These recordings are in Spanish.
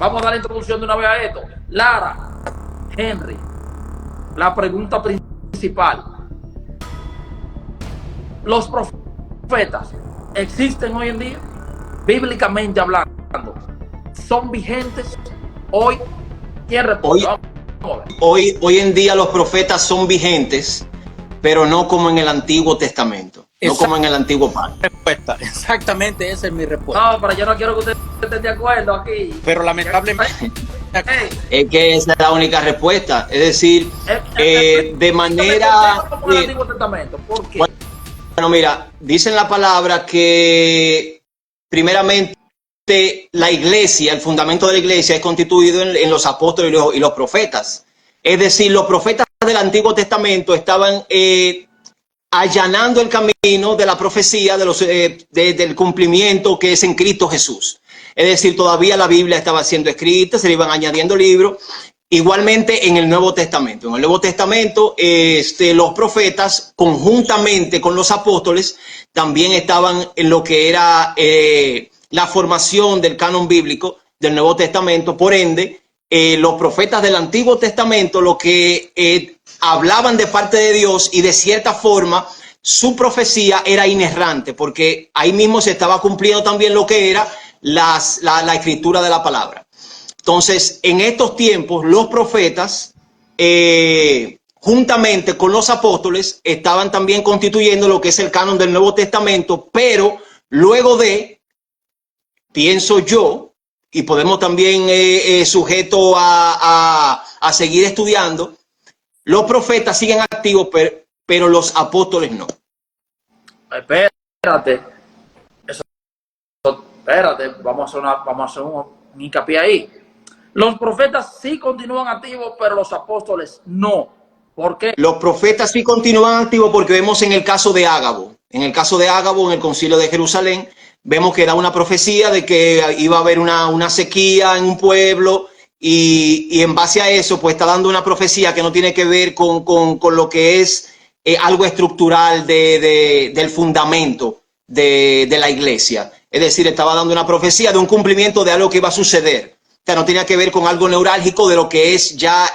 vamos a dar la introducción de una vez a esto. Lara, Henry, la pregunta principal. ¿Los profetas existen hoy en día? Bíblicamente hablando, ¿son vigentes hoy? ¿Quién responde? Hoy en día los profetas son vigentes, pero no como en el Antiguo Testamento, no como en el Antiguo Pacto. Respuesta. Exactamente, esa es mi respuesta. No, pero yo no quiero que ustedes estén de acuerdo aquí. Pero lamentablemente... Es que esa es la única respuesta. Es decir, de manera... como el Antiguo Testamento. ¿Por qué? Bueno, mira, dice en la palabra que primeramente la iglesia, el fundamento de la iglesia es constituido en los apóstoles y los profetas. Es decir, los profetas del Antiguo Testamento estaban allanando el camino de la profecía del cumplimiento que es en Cristo Jesús. Es decir, todavía la Biblia estaba siendo escrita, se le iban añadiendo libros. Igualmente en el Nuevo Testamento. En el Nuevo Testamento, los profetas, conjuntamente con los apóstoles, también estaban en lo que era la formación del canon bíblico del Nuevo Testamento. Por ende, los profetas del Antiguo Testamento, lo que hablaban de parte de Dios, y de cierta forma su profecía era inerrante, porque ahí mismo se estaba cumpliendo también lo que era la escritura de la palabra. Entonces, en estos tiempos, los profetas, juntamente con los apóstoles, estaban también constituyendo lo que es el canon del Nuevo Testamento, pero luego pienso yo, y podemos también sujeto a seguir estudiando, los profetas siguen activos, pero los apóstoles no. Espérate, vamos a hacer un hincapié ahí. Los profetas sí continúan activos, pero los apóstoles no. ¿Por qué? Los profetas sí continúan activos porque vemos en el caso de Ágabo. En el caso de Ágabo, en el Concilio de Jerusalén, vemos que da una profecía de que iba a haber una sequía en un pueblo, y en base a eso, pues está dando una profecía que no tiene que ver con lo que es algo estructural del fundamento de la iglesia. Es decir, estaba dando una profecía de un cumplimiento de algo que iba a suceder. O sea, no tenía que ver con algo neurálgico de lo que es ya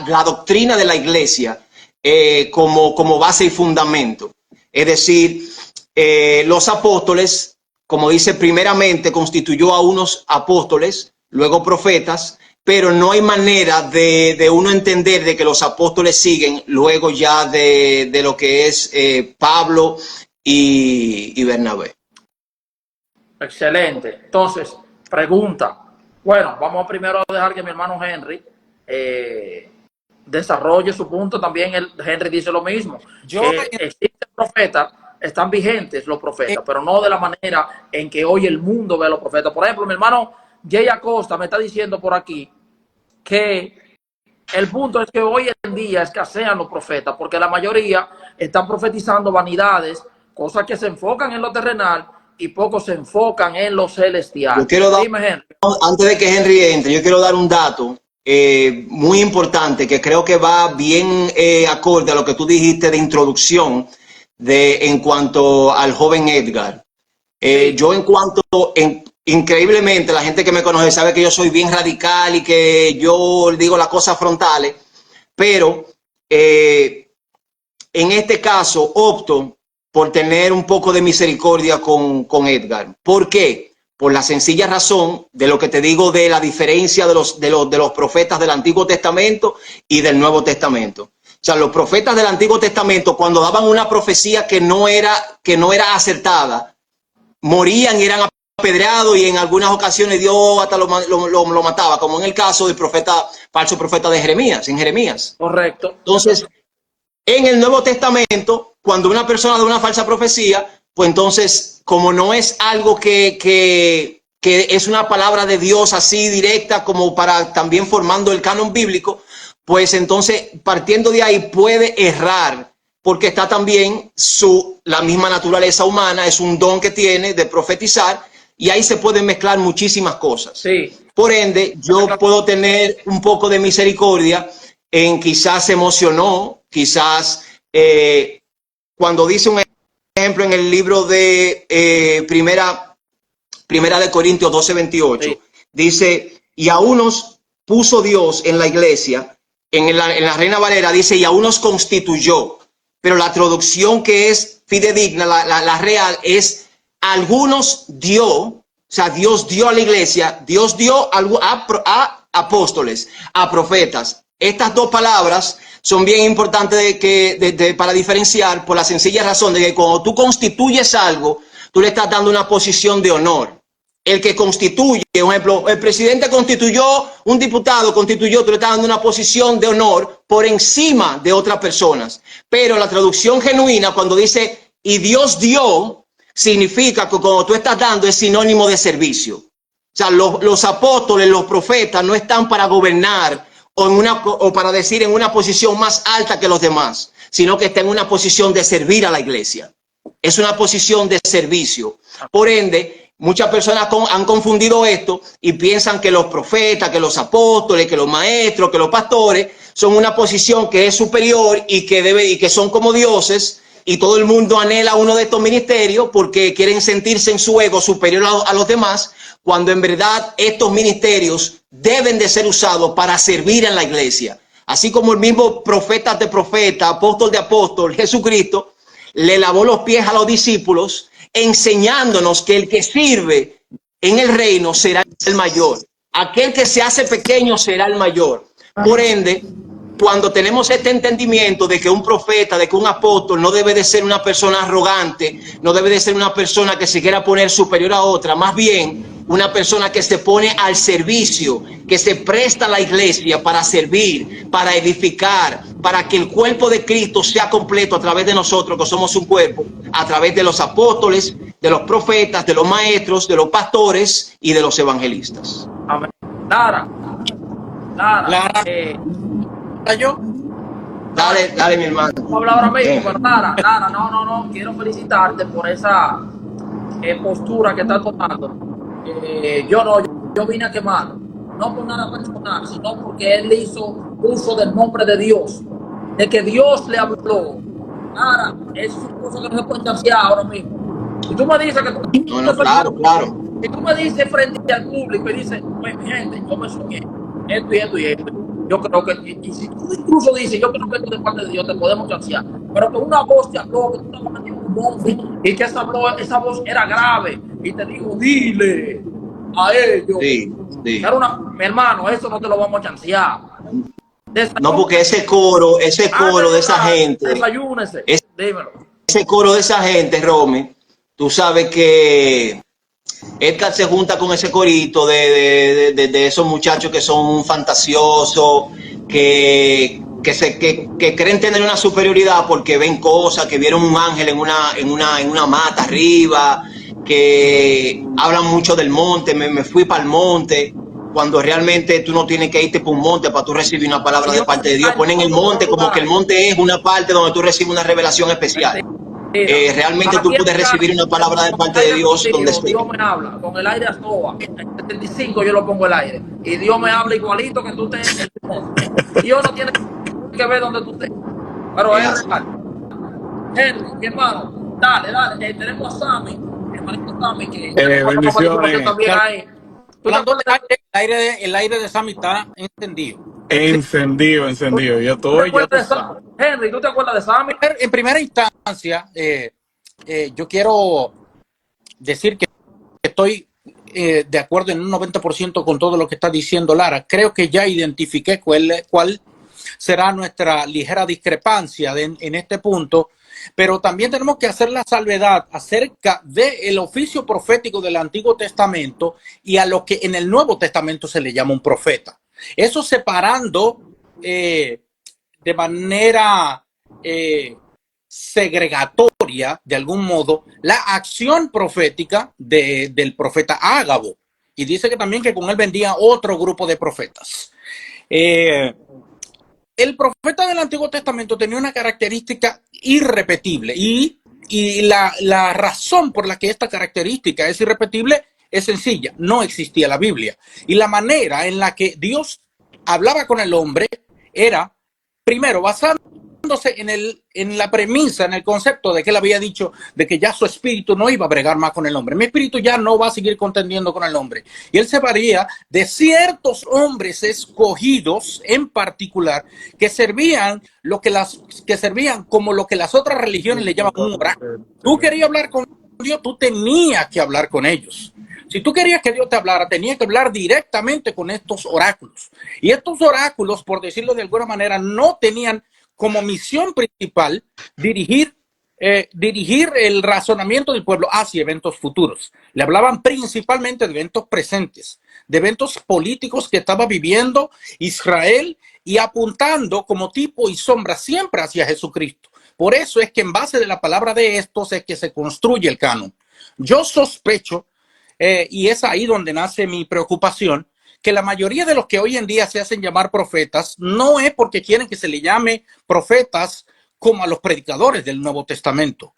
la doctrina de la iglesia como base y fundamento. Es decir, los apóstoles, como dice, primeramente constituyó a unos apóstoles, luego profetas, pero no hay manera de uno entender de que los apóstoles siguen luego ya de lo que es Pablo y Bernabé. Excelente. Entonces, pregunta. Bueno, vamos primero a dejar que mi hermano Henry desarrolle su punto. También Henry dice lo mismo. Existen profetas, están vigentes los profetas, pero no de la manera en que hoy el mundo ve a los profetas. Por ejemplo, mi hermano Jay Acosta me está diciendo por aquí que el punto es que hoy en día escasean los profetas, porque la mayoría están profetizando vanidades, cosas que se enfocan en lo terrenal, y pocos se enfocan en lo celestial. Yo quiero dar, antes de que Henry entre, yo quiero dar un dato muy importante que creo que va bien acorde a lo que tú dijiste de introducción en cuanto al joven Edgar. Yo increíblemente, la gente que me conoce sabe que yo soy bien radical y que yo digo las cosas frontales, pero en este caso opto por tener un poco de misericordia con Edgar. ¿Por qué? Por la sencilla razón de lo que te digo de la diferencia de los profetas del Antiguo Testamento y del Nuevo Testamento. O sea, los profetas del Antiguo Testamento, cuando daban una profecía que no era acertada, morían y eran apedreados, y en algunas ocasiones Dios hasta lo mataba, como en el caso del falso profeta de Jeremías, en Jeremías. Correcto. Entonces, en el Nuevo Testamento, cuando una persona da una falsa profecía, pues entonces, como no es algo que es una palabra de Dios así directa como para también formando el canon bíblico, pues entonces partiendo de ahí puede errar, porque está también la misma naturaleza humana, es un don que tiene de profetizar, y ahí se pueden mezclar muchísimas cosas. Sí. Por ende, yo puedo tener un poco de misericordia en quizás se emocionó, quizás cuando dice un ejemplo en el libro de primera de Corintios 12:28, sí, dice, y a unos puso Dios en la iglesia. En la Reina Valera dice, y a unos constituyó. Pero la traducción que es fidedigna, la real, es algunos dio, o sea, Dios dio a la iglesia, Dios dio a apóstoles, a profetas. Estas dos palabras son bien importantes para diferenciar, por la sencilla razón de que cuando tú constituyes algo, tú le estás dando una posición de honor. El que constituye, por ejemplo, el presidente constituyó, un diputado constituyó, tú le estás dando una posición de honor por encima de otras personas. Pero la traducción genuina, cuando dice, y Dios dio, significa que cuando tú estás dando es sinónimo de servicio. O sea, los apóstoles, los profetas no están para gobernar o para decir en una posición más alta que los demás, sino que están en una posición de servir a la iglesia. Es una posición de servicio. Por ende, muchas personas han confundido esto y piensan que los profetas, que los apóstoles, que los maestros, que los pastores son una posición que es superior y que son como dioses, y todo el mundo anhela uno de estos ministerios porque quieren sentirse en su ego superior a los demás, cuando en verdad estos ministerios deben de ser usados para servir en la iglesia. Así como el mismo profeta de profeta, apóstol de apóstol, Jesucristo, le lavó los pies a los discípulos, enseñándonos que el que sirve en el reino será el mayor. Aquel que se hace pequeño será el mayor. Por ende, cuando tenemos este entendimiento de que un profeta, de que un apóstol no debe de ser una persona arrogante, no debe de ser una persona que se quiera poner superior a otra, más bien una persona que se pone al servicio, que se presta a la iglesia para servir, para edificar, para que el cuerpo de Cristo sea completo a través de nosotros, que somos un cuerpo, a través de los apóstoles, de los profetas, de los maestros, de los pastores y de los evangelistas. Amén. Lara. Yo. Dale, mi hermano. Vamos a hablar ahora mismo, pero Lara, no, quiero felicitarte por esa postura que estás tomando. Yo vine a quemar, no por nada personal, sino porque él hizo uso del nombre de Dios, de que Dios le habló. Lara, es un cosa que no se puede chancear ahora mismo. Y tú me dices que tú claro. Y tú me dices frente al público y dices, pues mi gente, yo me soñé esto y esto. Yo creo que, y si tú incluso dices, yo creo que esto de parte de Dios te podemos chancear, pero que una voz te habló, que tú estabas en un monte y que esa voz era grave y te dijo, dile a ellos. Sí. Mi hermano, eso no te lo vamos a chancear. No, porque ese coro de esa gente, desayúnese, dímelo. Ese coro de esa gente, Romy, tú sabes que Edgar se junta con ese corito de esos muchachos que son fantasiosos, que creen tener una superioridad porque ven cosas, que vieron un ángel en una mata arriba, que hablan mucho del monte, me fui para el monte, cuando realmente tú no tienes que irte por un monte para tú recibir una palabra de parte de Dios. Ponen el monte como que el monte es una parte donde tú recibes una revelación especial. Realmente tú puedes recibir una palabra de parte de Dios donde esté. Dios me habla con el aire a toa. En 75 yo lo pongo el aire y Dios me habla igualito que tú estés en el monte. Dios no tiene que ver donde tú estés, pero es real. Henry, mi hermano, dale, tenemos a Sammy, mi hermanito Sammy, que bendiciones. También hay. El aire de Sammy está encendido. Encendido. Yo estoy, ya tú sabes. Henry, ¿tú te acuerdas de Sammy? En primera instancia, yo quiero decir que estoy de acuerdo en un 90% con todo lo que está diciendo Lara. Creo que ya identifiqué cuál será nuestra ligera discrepancia en este punto, pero también tenemos que hacer la salvedad acerca del oficio profético del Antiguo Testamento y a lo que en el Nuevo Testamento se le llama un profeta. Eso separando de manera segregatoria, de algún modo, la acción profética del profeta Ágabo. Y dice que también que con él vendía otro grupo de profetas. El profeta del Antiguo Testamento tenía una característica irrepetible y la razón por la que esta característica es irrepetible es sencilla: no existía la Biblia. Y la manera en la que Dios hablaba con el hombre era, primero, basado en la premisa, en el concepto de que él había dicho de que ya su espíritu no iba a bregar más con el hombre. Mi espíritu ya no va a seguir contendiendo con el hombre. Y él se varía de ciertos hombres escogidos en particular que servían como lo que las otras religiones le llaman un oráculo. Tú querías hablar con Dios, tú tenías que hablar con ellos. Si tú querías que Dios te hablara, tenías que hablar directamente con estos oráculos. Y estos oráculos, por decirlo de alguna manera, no tenían como misión principal dirigir el razonamiento del pueblo hacia eventos futuros. Le hablaban principalmente de eventos presentes, de eventos políticos que estaba viviendo Israel y apuntando como tipo y sombra siempre hacia Jesucristo. Por eso es que en base de la palabra de estos es que se construye el canon. Yo sospecho, y es ahí donde nace mi preocupación, que la mayoría de los que hoy en día se hacen llamar profetas no es porque quieren que se le llame profetas como a los predicadores del Nuevo Testamento,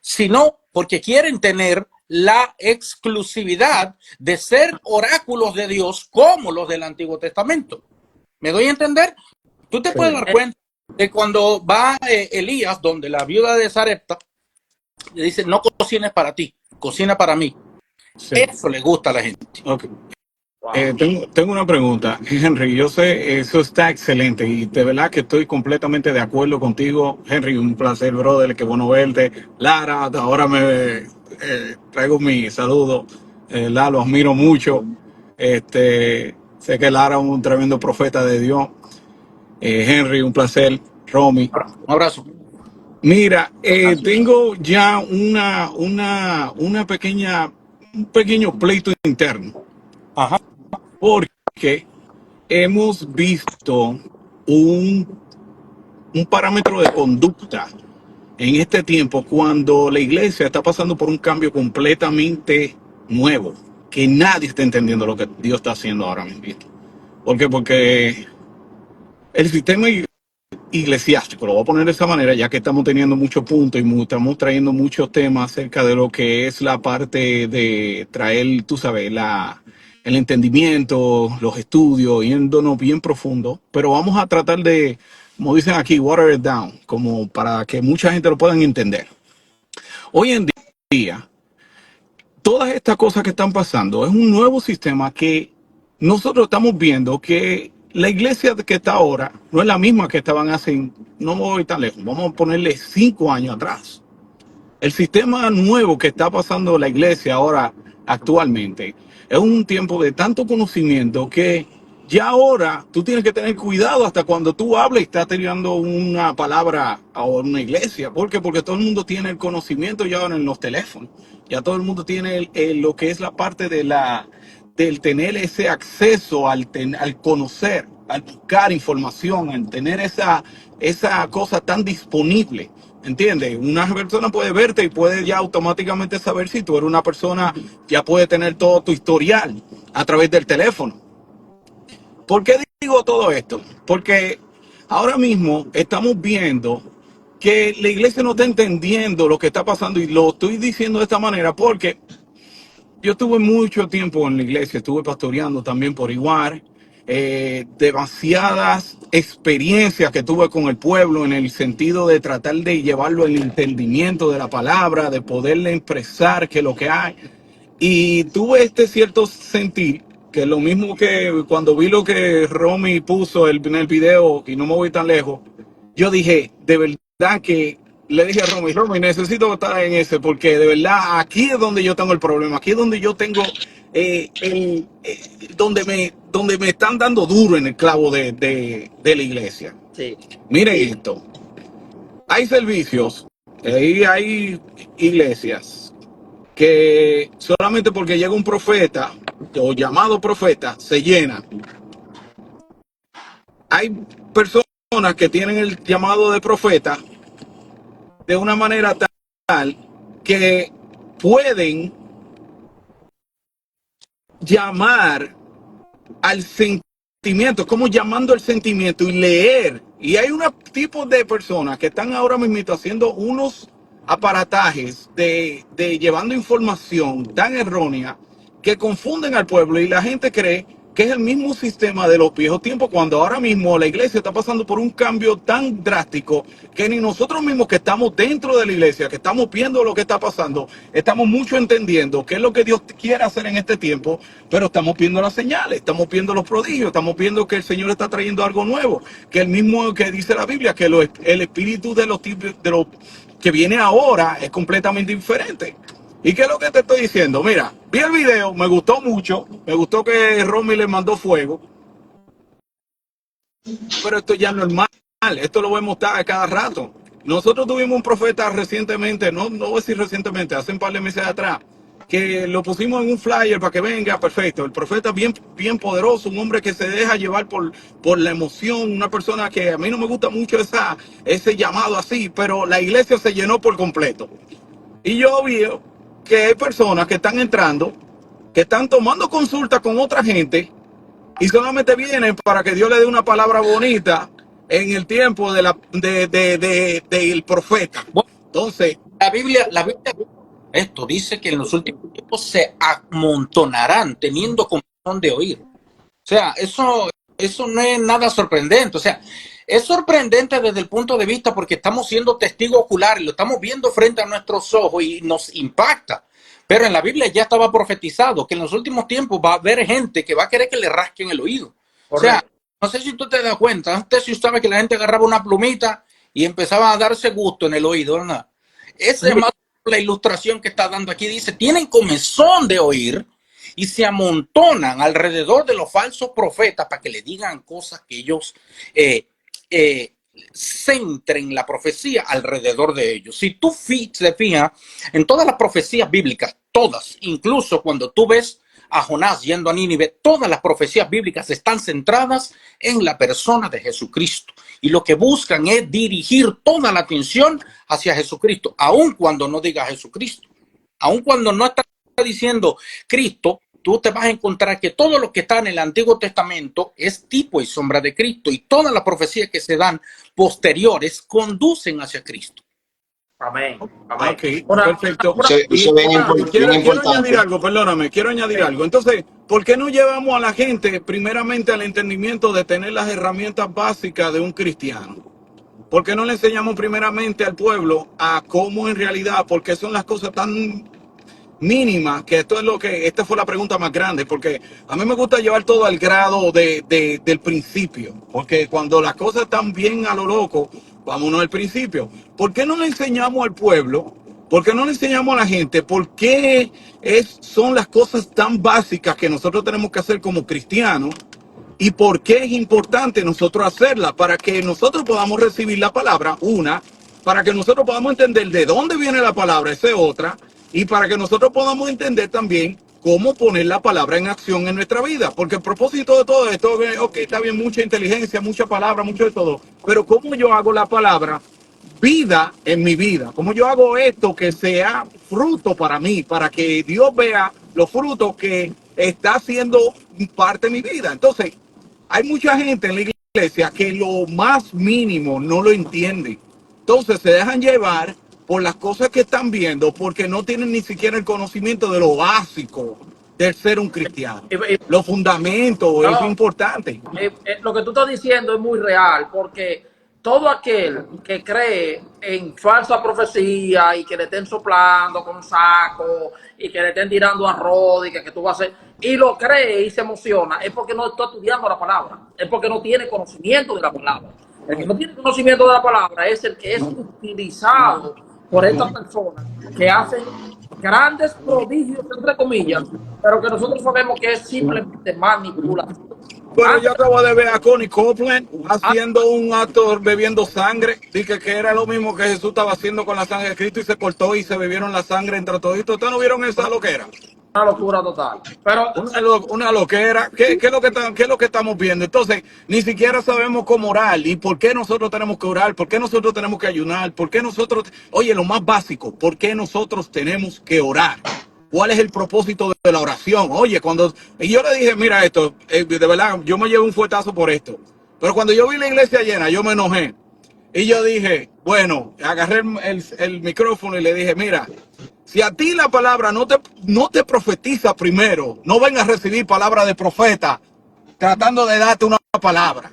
sino porque quieren tener la exclusividad de ser oráculos de Dios como los del Antiguo Testamento. ¿Me doy a entender? Tú te puedes dar cuenta de cuando va Elías, donde la viuda de Sarepta le dice, no cocines para ti, cocina para mí. Sí. Eso le gusta a la gente. Okay. Tengo una pregunta, Henry. Yo sé, eso está excelente y de verdad que estoy completamente de acuerdo contigo, Henry. Un placer, brother. Qué bueno verte. Lara, ahora me traigo mi saludo. Lara, lo admiro mucho. Sé que Lara es un tremendo profeta de Dios. Henry, un placer. Romy. Un abrazo. Mira, tengo ya un pequeño pleito interno. Ajá. Porque hemos visto un parámetro de conducta en este tiempo cuando la iglesia está pasando por un cambio completamente nuevo, que nadie está entendiendo lo que Dios está haciendo ahora mismo. ¿Por qué? Porque el sistema eclesiástico, lo voy a poner de esa manera, ya que estamos teniendo muchos puntos y estamos trayendo muchos temas acerca de lo que es la parte de traer, tú sabes, el entendimiento, los estudios, yéndonos bien profundo, pero vamos a tratar de, como dicen aquí, water it down, como para que mucha gente lo puedan entender. Hoy en día, todas estas cosas que están pasando es un nuevo sistema que nosotros estamos viendo que la iglesia que está ahora no es la misma que estaban hace, no me voy tan lejos, vamos a ponerle 5 años atrás. El sistema nuevo que está pasando la iglesia ahora actualmente es un tiempo de tanto conocimiento que ya ahora tú tienes que tener cuidado hasta cuando tú hablas y estás tirando una palabra a una iglesia. ¿Por qué? Porque todo el mundo tiene el conocimiento ya ahora en los teléfonos. Ya todo el mundo tiene lo que es la parte del tener ese acceso al conocer, al buscar información, al tener esa cosa tan disponible. ¿Entiendes? Una persona puede verte y puede ya automáticamente saber si tú eres una persona, ya puede tener todo tu historial a través del teléfono. ¿Por qué digo todo esto? Porque ahora mismo estamos viendo que la iglesia no está entendiendo lo que está pasando, y lo estoy diciendo de esta manera porque yo estuve mucho tiempo en la iglesia, estuve pastoreando también por igual. Demasiadas experiencias que tuve con el pueblo en el sentido de tratar de llevarlo al entendimiento de la palabra, de poderle expresar que lo que hay. Y tuve este cierto sentir, que es lo mismo que cuando vi lo que Romy puso en el video, y no me voy tan lejos, yo dije, de verdad que le dije a Romy, necesito estar en ese, porque de verdad aquí es donde yo tengo el problema, aquí es donde yo tengo donde me están dando duro en el clavo de la iglesia. Sí. Miren esto, hay servicios, hay iglesias que solamente porque llega un profeta o llamado profeta se llenan. Hay personas que tienen el llamado de profeta de una manera tal que pueden llamar al sentimiento, como llamando el sentimiento y leer. Y hay un tipo de personas que están ahora mismo haciendo unos aparatajes de llevando información tan errónea que confunden al pueblo, y la gente cree que es el mismo sistema de los viejos tiempos, cuando ahora mismo la iglesia está pasando por un cambio tan drástico que ni nosotros mismos que estamos dentro de la iglesia, que estamos viendo lo que está pasando, estamos mucho entendiendo qué es lo que Dios quiere hacer en este tiempo, pero estamos viendo las señales, estamos viendo los prodigios, estamos viendo que el Señor está trayendo algo nuevo, que el mismo que dice la Biblia, que el espíritu de los que viene ahora es completamente diferente. ¿Y qué es lo que te estoy diciendo? Mira, vi el video, me gustó mucho, me gustó que Romy le mandó fuego, pero esto ya es normal, esto lo vemos a cada rato. Nosotros tuvimos un profeta recientemente, no voy a decir recientemente, hace un par de meses atrás, que lo pusimos en un flyer para que venga, perfecto. El profeta bien poderoso, un hombre que se deja llevar por la emoción, una persona que a mí no me gusta mucho ese llamado así, pero la iglesia se llenó por completo. Y yo veo que hay personas que están entrando, que están tomando consulta con otra gente y solamente vienen para que Dios le dé una palabra bonita en el tiempo del profeta. Bueno, Entonces, la Biblia, esto dice que en los últimos tiempos se amontonarán teniendo comezón de oír. O sea, eso no es nada sorprendente. O sea, es sorprendente desde el punto de vista porque estamos siendo testigos oculares, lo estamos viendo frente a nuestros ojos y nos impacta. Pero en la Biblia ya estaba profetizado que en los últimos tiempos va a haber gente que va a querer que le rasquen el oído. Correcto. O sea, no sé si tú te das cuenta, antes si sabes que la gente agarraba una plumita y empezaba a darse gusto en el oído, ¿verdad? Esa es más la ilustración que está dando aquí. Dice, tienen comezón de oír y se amontonan alrededor de los falsos profetas para que le digan cosas que ellos centren la profecía alrededor de ellos. Si tú te fijas en todas las profecías bíblicas, todas, incluso cuando tú ves a Jonás yendo a Nínive, todas las profecías bíblicas están centradas en la persona de Jesucristo y lo que buscan es dirigir toda la atención hacia Jesucristo, aun cuando no diga Jesucristo, aun cuando no está diciendo Cristo. Tú te vas a encontrar que todo lo que está en el Antiguo Testamento es tipo y sombra de Cristo y todas las profecías que se dan posteriores conducen hacia Cristo. Amén. Amén. Ok, perfecto. Quiero añadir algo, perdóname, quiero añadir algo. Entonces, ¿por qué no llevamos a la gente primeramente al entendimiento de tener las herramientas básicas de un cristiano? ¿Por qué no le enseñamos primeramente al pueblo a cómo en realidad, porque son las cosas tan mínima, que esta fue la pregunta más grande, porque a mí me gusta llevar todo al grado del principio, porque cuando las cosas están bien a lo loco, vámonos al principio. ¿Por qué no le enseñamos al pueblo? ¿Por qué no le enseñamos a la gente por qué son las cosas tan básicas que nosotros tenemos que hacer como cristianos? ¿Y por qué es importante nosotros hacerla? Para que nosotros podamos recibir la palabra, para que nosotros podamos entender de dónde viene la palabra, esa es otra, y para que nosotros podamos entender también cómo poner la palabra en acción en nuestra vida. Porque el propósito de todo esto, ok, está bien, mucha inteligencia, mucha palabra, mucho de todo, pero ¿cómo yo hago la palabra vida en mi vida? ¿Cómo yo hago esto que sea fruto para mí, para que Dios vea los frutos que está haciendo parte de mi vida? Entonces, hay mucha gente en la iglesia que lo más mínimo no lo entiende. Entonces se dejan llevar por las cosas que están viendo porque no tienen ni siquiera el conocimiento de lo básico de ser un cristiano. Los fundamentos es importante. Lo que tú estás diciendo es muy real porque todo aquel que cree en falsa profecía y que le estén soplando con saco y que le estén tirando arroz y que tú vas a hacer, y lo cree y se emociona, es porque no está estudiando la palabra, es porque no tiene conocimiento de la palabra. El que no tiene conocimiento de la palabra es el que es utilizado por estas personas que hacen grandes prodigios, entre comillas, pero que nosotros sabemos que es simplemente manipulación. Bueno, yo acabo de ver a Connie Copeland haciendo un acto bebiendo sangre. Dije que era lo mismo que Jesús estaba haciendo con la sangre de Cristo y se cortó y se bebieron la sangre entre toditos. ¿Ustedes no vieron esa loquera? Una locura total. Pero una loquera. ¿Qué es lo que estamos viendo? Entonces, ni siquiera sabemos cómo orar. ¿Y por qué nosotros tenemos que orar? ¿Por qué nosotros tenemos que ayunar? ¿Por qué nosotros... Oye, lo más básico, ¿por qué nosotros tenemos que orar? ¿Cuál es el propósito de la oración? Oye, y yo le dije, mira esto, de verdad, yo me llevo un fuetazo por esto. Pero cuando yo vi la iglesia llena, yo me enojé. Y yo dije, bueno, agarré el micrófono y le dije, mira, si a ti la palabra no te profetiza primero, no vengas a recibir palabra de profeta tratando de darte una palabra.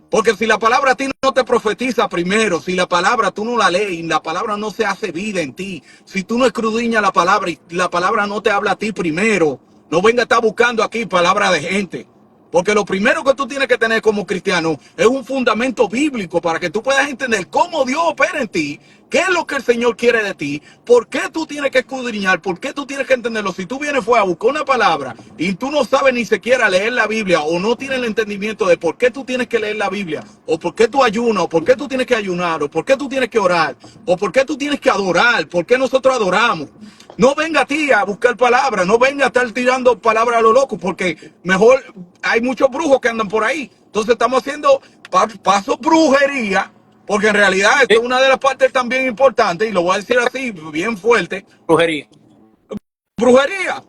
Porque si la palabra a ti no te profetiza primero, si la palabra tú no la lees, la palabra no se hace vida en ti, si tú no escudriñas la palabra y la palabra no te habla a ti primero, no venga a estar buscando aquí palabra de gente. Porque lo primero que tú tienes que tener como cristiano es un fundamento bíblico para que tú puedas entender cómo Dios opera en ti, qué es lo que el Señor quiere de ti, por qué tú tienes que escudriñar, por qué tú tienes que entenderlo. Si tú vienes a buscar una palabra y tú no sabes ni siquiera leer la Biblia o no tienes el entendimiento de por qué tú tienes que leer la Biblia o por qué tú ayunas o por qué tú tienes que ayunar o por qué tú tienes que orar o por qué tú tienes que adorar, por qué nosotros adoramos. No venga a ti a buscar palabras, no venga a estar tirando palabras a lo loco, porque mejor hay muchos brujos que andan por ahí. Entonces estamos haciendo paso brujería, porque en realidad esto es una de las partes también importantes, y lo voy a decir así, bien fuerte. Brujería. Brujería.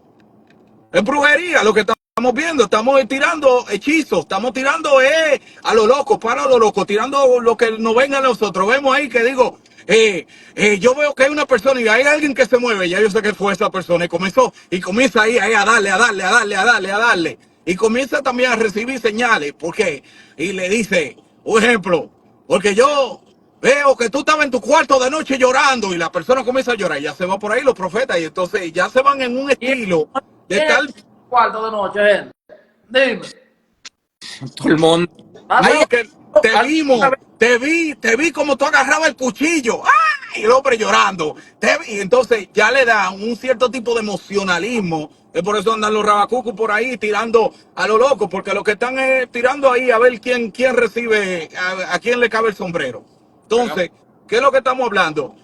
Es brujería lo que estamos viendo. Estamos tirando hechizos, estamos tirando a lo loco, para lo loco, tirando lo que nos venga a nosotros. Vemos ahí que digo, yo veo que hay una persona y hay alguien que se mueve, ya yo sé que fue esa persona, y comienza ahí a darle. Y comienza también a recibir señales, porque, y le dice, un ejemplo, porque yo veo que tú estabas en tu cuarto de noche llorando, y la persona comienza a llorar, y ya se va por ahí los profetas, y entonces ya se van en un estilo de tal. Cuarto de noche, gente. Dime. Todo el mundo. No, Hace- que te vimos, te vi como tú agarrabas el cuchillo. ¡Ay! El hombre llorando. Y entonces ya le da un cierto tipo de emocionalismo. Es por eso andan los rabacucos por ahí tirando a lo loco, porque lo que están es tirando ahí a ver quién recibe, a quién le cabe el sombrero. Entonces, ¿qué es lo que estamos hablando?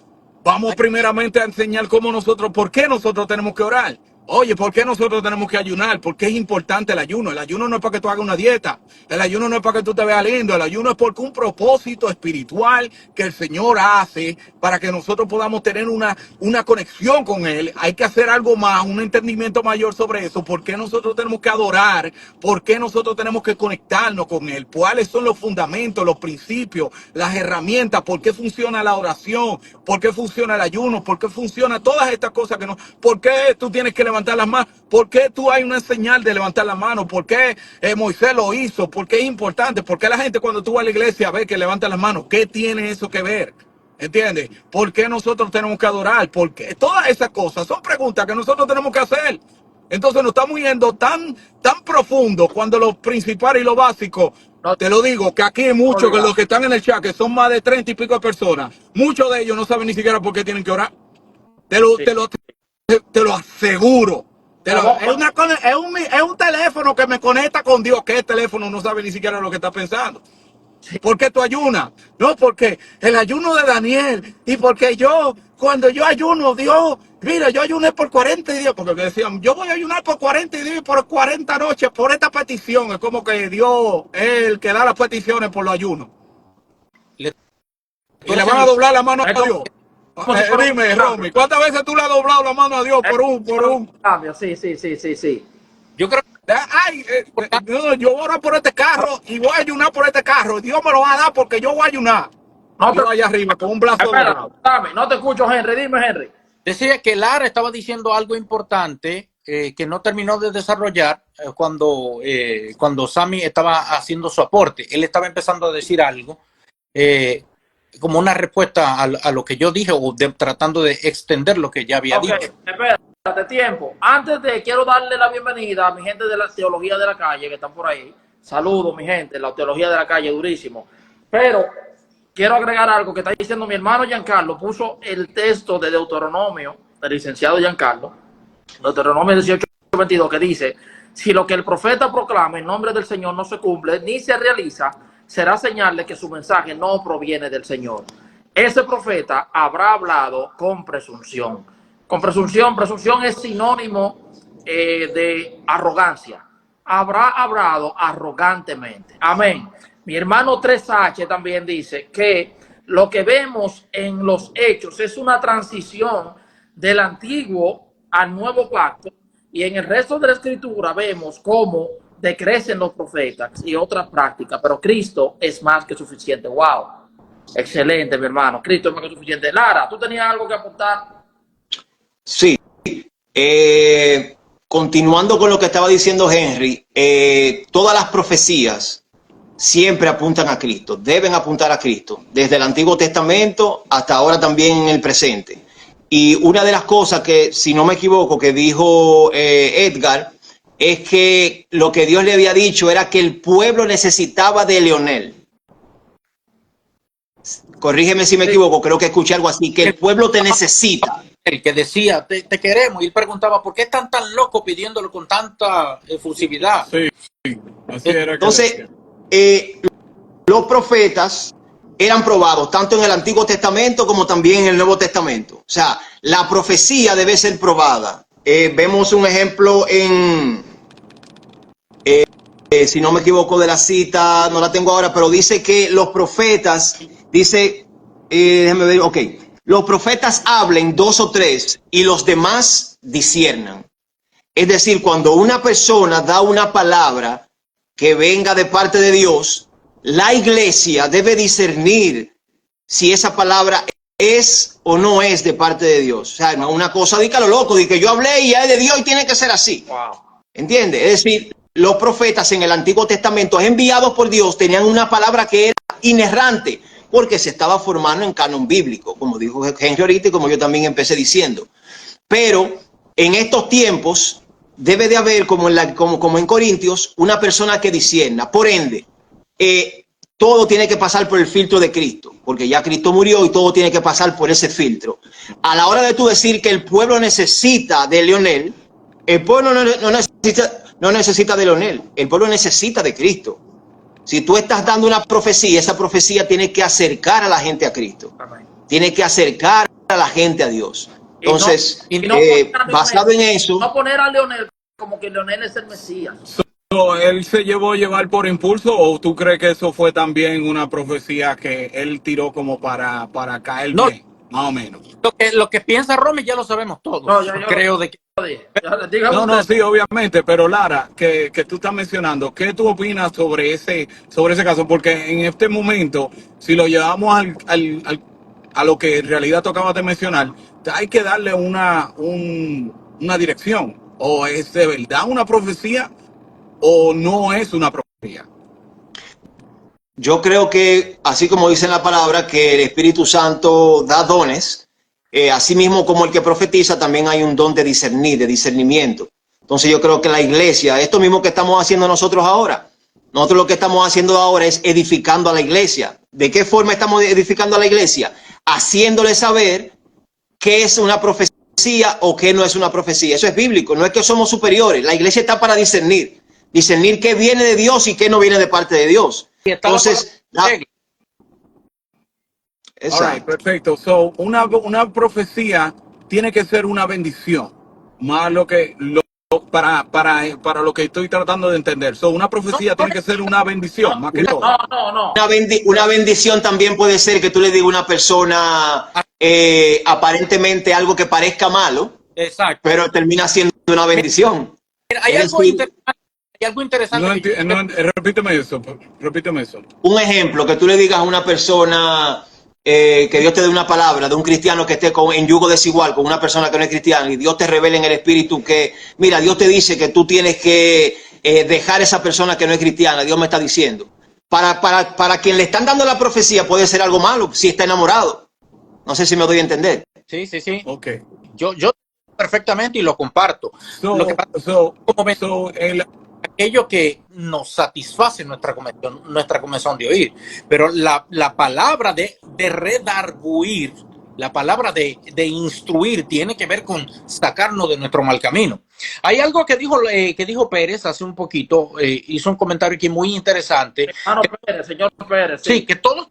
Vamos primeramente a enseñar por qué nosotros tenemos que orar. Oye, ¿por qué nosotros tenemos que ayunar? Porque es importante el ayuno. El ayuno no es para que tú hagas una dieta. El ayuno no es para que tú te veas lindo. El ayuno es porque un propósito espiritual que el Señor hace para que nosotros podamos tener una conexión con Él. Hay que hacer algo más, un entendimiento mayor sobre eso. ¿Por qué nosotros tenemos que adorar? ¿Por qué nosotros tenemos que conectarnos con Él? ¿Cuáles son los fundamentos, los principios, las herramientas? ¿Por qué funciona la oración? ¿Por qué funciona el ayuno? ¿Por qué funciona todas estas cosas que no? ¿Por qué tú tienes que levantar las manos? ¿Por qué tú hay una señal de levantar las manos? ¿Por qué Moisés lo hizo? ¿Por qué es importante? ¿Por qué la gente cuando tú vas a la iglesia ve que levanta las manos? ¿Qué tiene eso que ver? ¿Entiendes? ¿Por qué nosotros tenemos que adorar? Porque todas esas cosas son preguntas que nosotros tenemos que hacer. Entonces nos estamos yendo tan profundo cuando lo principal y lo básico, No, te lo digo, que aquí hay muchos que olvidar. los que están en el chat, que son más de 30 y pico de personas, muchos de ellos no saben ni siquiera por qué tienen que orar. Te lo, Sí. te lo, te lo aseguro. Pero Es un teléfono que me conecta con Dios, que el teléfono no sabe ni siquiera lo que está pensando. ¿Por qué tú ayunas? No, porque el ayuno de Daniel, y porque cuando yo ayuno, Dios, mira, yo ayuné por 40 días, porque me decían, yo voy a ayunar por 40 días y por 40 noches por esta petición. Es como que Dios es el que da las peticiones por los ayunos. Le, Y le van a doblar la mano es a Dios. como si fuera Dime, un Romy, cambio. ¿cuántas veces tú le has doblado la mano a Dios Es por un? cambio. Sí. yo creo que Ay, es importante. no, yo voy a orar por este carro y voy a ayunar por este carro. Dios me lo va a dar porque yo voy a ayunar. No te, Dios allá arriba con un brazo espera, doblado. dame, no te escucho, Henry. Dime, Henry. Decía que Lara estaba diciendo algo importante que no terminó de desarrollar cuando Sammy estaba haciendo su aporte. Él estaba empezando a decir algo como una respuesta a lo que yo dije o tratando de extender lo que ya había Ok, dicho. espérate, tiempo. Quiero darle la bienvenida a mi gente de la Teología de la Calle que están por ahí. Saludos, mi gente, la Teología de la Calle, durísimo. Pero quiero agregar algo que está diciendo mi hermano Giancarlo. Puso el texto de Deuteronomio, del licenciado Giancarlo, Deuteronomio 18:22, que dice: si lo que el profeta proclama en nombre del Señor no se cumple ni se realiza, será señal de que su mensaje no proviene del Señor. Ese profeta habrá hablado con presunción. Con presunción, presunción es sinónimo de arrogancia. Habrá hablado arrogantemente. Amén. Mi hermano 3H también dice que lo que vemos en los hechos es una transición del antiguo al nuevo pacto, y en el resto de la escritura vemos cómo decrecen los profetas y otras prácticas, pero Cristo es más que suficiente. Wow, excelente, mi hermano. Cristo es más que suficiente. Lara, ¿tú tenías algo que apuntar? Sí. continuando con lo que estaba diciendo Henry, todas las profecías siempre apuntan a Cristo, deben apuntar a Cristo, desde el Antiguo Testamento hasta ahora también en el presente. Y una de las cosas que, si no me equivoco, que dijo Edgar, es que lo que Dios le había dicho era que el pueblo necesitaba de Leonel. Corrígeme si me equivoco, creo que escuché algo así, que el pueblo te necesita. El que decía, te queremos, y él preguntaba, ¿por qué están tan locos pidiéndolo con tanta efusividad? Sí, así era. Entonces, los profetas eran probados tanto en el Antiguo Testamento como también en el Nuevo Testamento. O sea, la profecía debe ser probada. Vemos un ejemplo en, si no me equivoco de la cita, no la tengo ahora, pero dice que los profetas, dice, déjame ver, ok, los profetas hablen 2 o 3 y los demás disciernan. Es decir, cuando una persona da una palabra que venga de parte de Dios, la iglesia debe discernir si esa palabra es o no es de parte de Dios. O sea, no una cosa de que a lo loco, de que yo hablé y es de Dios y tiene que ser así. ¿Entiendes? Es decir, los profetas en el Antiguo Testamento enviados por Dios tenían una palabra que era inerrante porque se estaba formando en canon bíblico, como dijo Henry ahorita y como yo también empecé diciendo. Pero en estos tiempos debe de haber, como en Corintios, una persona que discierna. Por ende, todo tiene que pasar por el filtro de Cristo, porque ya Cristo murió y todo tiene que pasar por ese filtro. A la hora de tú decir que el pueblo necesita de Leonel, el pueblo no necesita de Leonel, el pueblo necesita de Cristo. Si tú estás dando una profecía, esa profecía tiene que acercar a la gente a Cristo. Tiene que acercar a la gente a Dios. Entonces, basado en eso... No poner a Leonel como que Leonel es el Mesías. ¿Él se llevar por impulso o tú crees que eso fue también una profecía que él tiró como para caer bien, más o menos? Lo que piensa Romy ya lo sabemos todos. No, yo creo de que... No, sí, obviamente, pero Lara, que tú estás mencionando, ¿qué tú opinas sobre ese caso? Porque en este momento, si lo llevamos a lo que en realidad tú acabas de mencionar, hay que darle una dirección. ¿O es de verdad una profecía o no es una profecía? Yo creo que, así como dice en la palabra, que el Espíritu Santo da dones, así mismo como el que profetiza, también hay un don de discernir, de discernimiento. Entonces yo creo que la iglesia, esto mismo que estamos haciendo nosotros ahora, nosotros lo que estamos haciendo ahora es edificando a la iglesia. ¿De qué forma estamos edificando a la iglesia? Haciéndole saber qué es una profecía o qué no es una profecía. Eso es bíblico, no es que somos superiores. La iglesia está para discernir qué viene de Dios y qué no viene de parte de Dios. Entonces, Right, perfecto. So, una profecía tiene que ser una bendición, más para lo que estoy tratando de entender. So, una profecía tiene que ser una bendición, más que todo. No. Una bendición también puede ser que tú le digas a una persona aparentemente algo que parezca malo, exacto, pero termina siendo una bendición. Hay algo interesante. Repíteme eso. Un ejemplo, que tú le digas a una persona, que Dios te dé una palabra de un cristiano que esté en yugo desigual con una persona que no es cristiana y Dios te revele en el espíritu que, mira, Dios te dice que tú tienes que dejar a esa persona que no es cristiana, Dios me está diciendo. Para quien le están dando la profecía puede ser algo malo si está enamorado. No sé si me doy a entender. Sí. Okay. Yo perfectamente y lo comparto. Lo que pasa aquello que nos satisface nuestra comezón de oír, pero la palabra de redarguir, la palabra de instruir tiene que ver con sacarnos de nuestro mal camino. Hay algo que dijo Pérez hace un poquito, hizo un comentario aquí muy interesante. Señor Pérez. Sí, que todos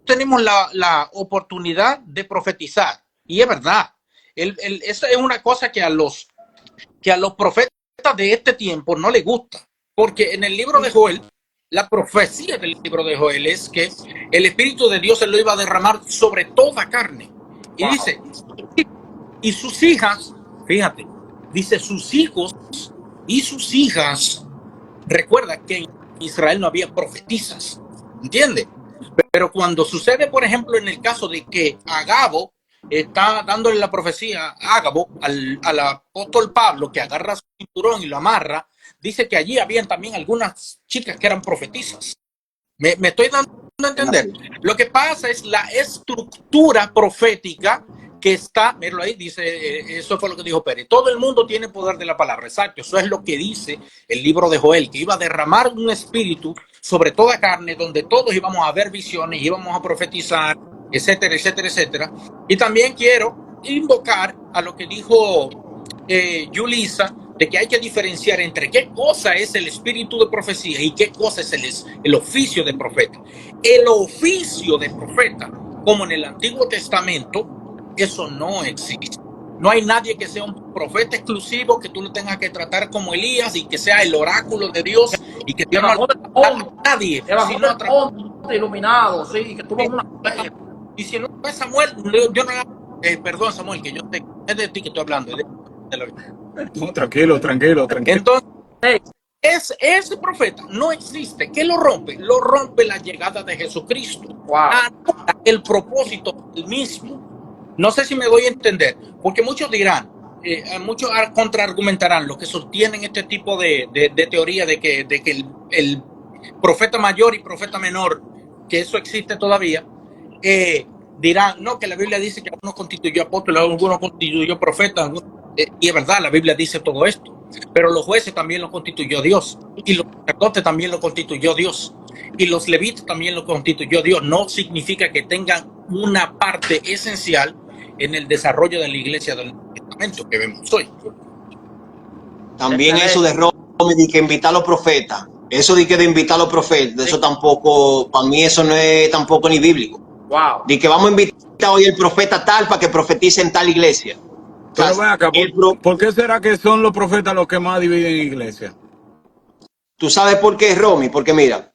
tenemos la oportunidad de profetizar, y es verdad. Esa es una cosa que a los profetas de este tiempo no les gusta, porque en el libro de Joel, la profecía del libro de Joel es que el Espíritu de Dios se lo iba a derramar sobre toda carne. Y dice, y sus hijas, fíjate, dice sus hijos y sus hijas. Recuerda que en Israel no había profetisas, ¿entiendes? Pero cuando sucede, por ejemplo, en el caso de que Agabo está dándole la profecía a Ágabo, al apóstol Pablo, que agarra su cinturón y lo amarra, dice que allí habían también algunas chicas que eran profetisas. Me estoy dando a entender. Lo que pasa es la estructura profética que está, míralo ahí, dice, eso fue lo que dijo Pérez, todo el mundo tiene poder de la palabra, exacto, eso es lo que dice el libro de Joel, que iba a derramar un espíritu sobre toda carne, donde todos íbamos a ver visiones, íbamos a profetizar, etcétera, etcétera, etcétera. Y también quiero invocar a lo que dijo Yulisa, de que hay que diferenciar entre qué cosa es el espíritu de profecía y qué cosa es el oficio de profeta. El oficio de profeta, como en el Antiguo Testamento, eso no existe. No hay nadie que sea un profeta exclusivo, que tú lo tengas que tratar como Elías y que sea el oráculo de Dios y que Dios no a nadie, sino a través iluminado, sí, que tuvo una... Y si no es Samuel, yo no... perdón, Samuel, que yo te... es de ti que estoy hablando. No, tranquilo. Entonces, ese profeta no existe. ¿Qué lo rompe? Lo rompe la llegada de Jesucristo. Wow. El propósito del mismo. No sé si me doy a entender, porque muchos dirán, muchos contraargumentarán los que sostienen este tipo de teoría de que el profeta mayor y profeta menor, que eso existe todavía, dirán, no, que la Biblia dice que uno constituyó apóstol, alguno constituyó profeta, y es verdad, la Biblia dice todo esto, pero los jueces también lo constituyó Dios, y los sacerdotes también lo constituyó Dios, y los levitas también lo constituyó Dios. No significa que tengan una parte esencial en el desarrollo de la iglesia del Nuevo Testamento que vemos hoy. También eso de Romy, de que invitar a los profetas, eso de que de invitar a los profetas, eso tampoco, para mí eso no es tampoco ni bíblico. Wow. De que vamos a invitar hoy el profeta tal para que profetice en tal iglesia. Pero ven acá, ¿por qué será que son los profetas los que más dividen iglesia? ¿Tú sabes por qué, Romy? Porque mira,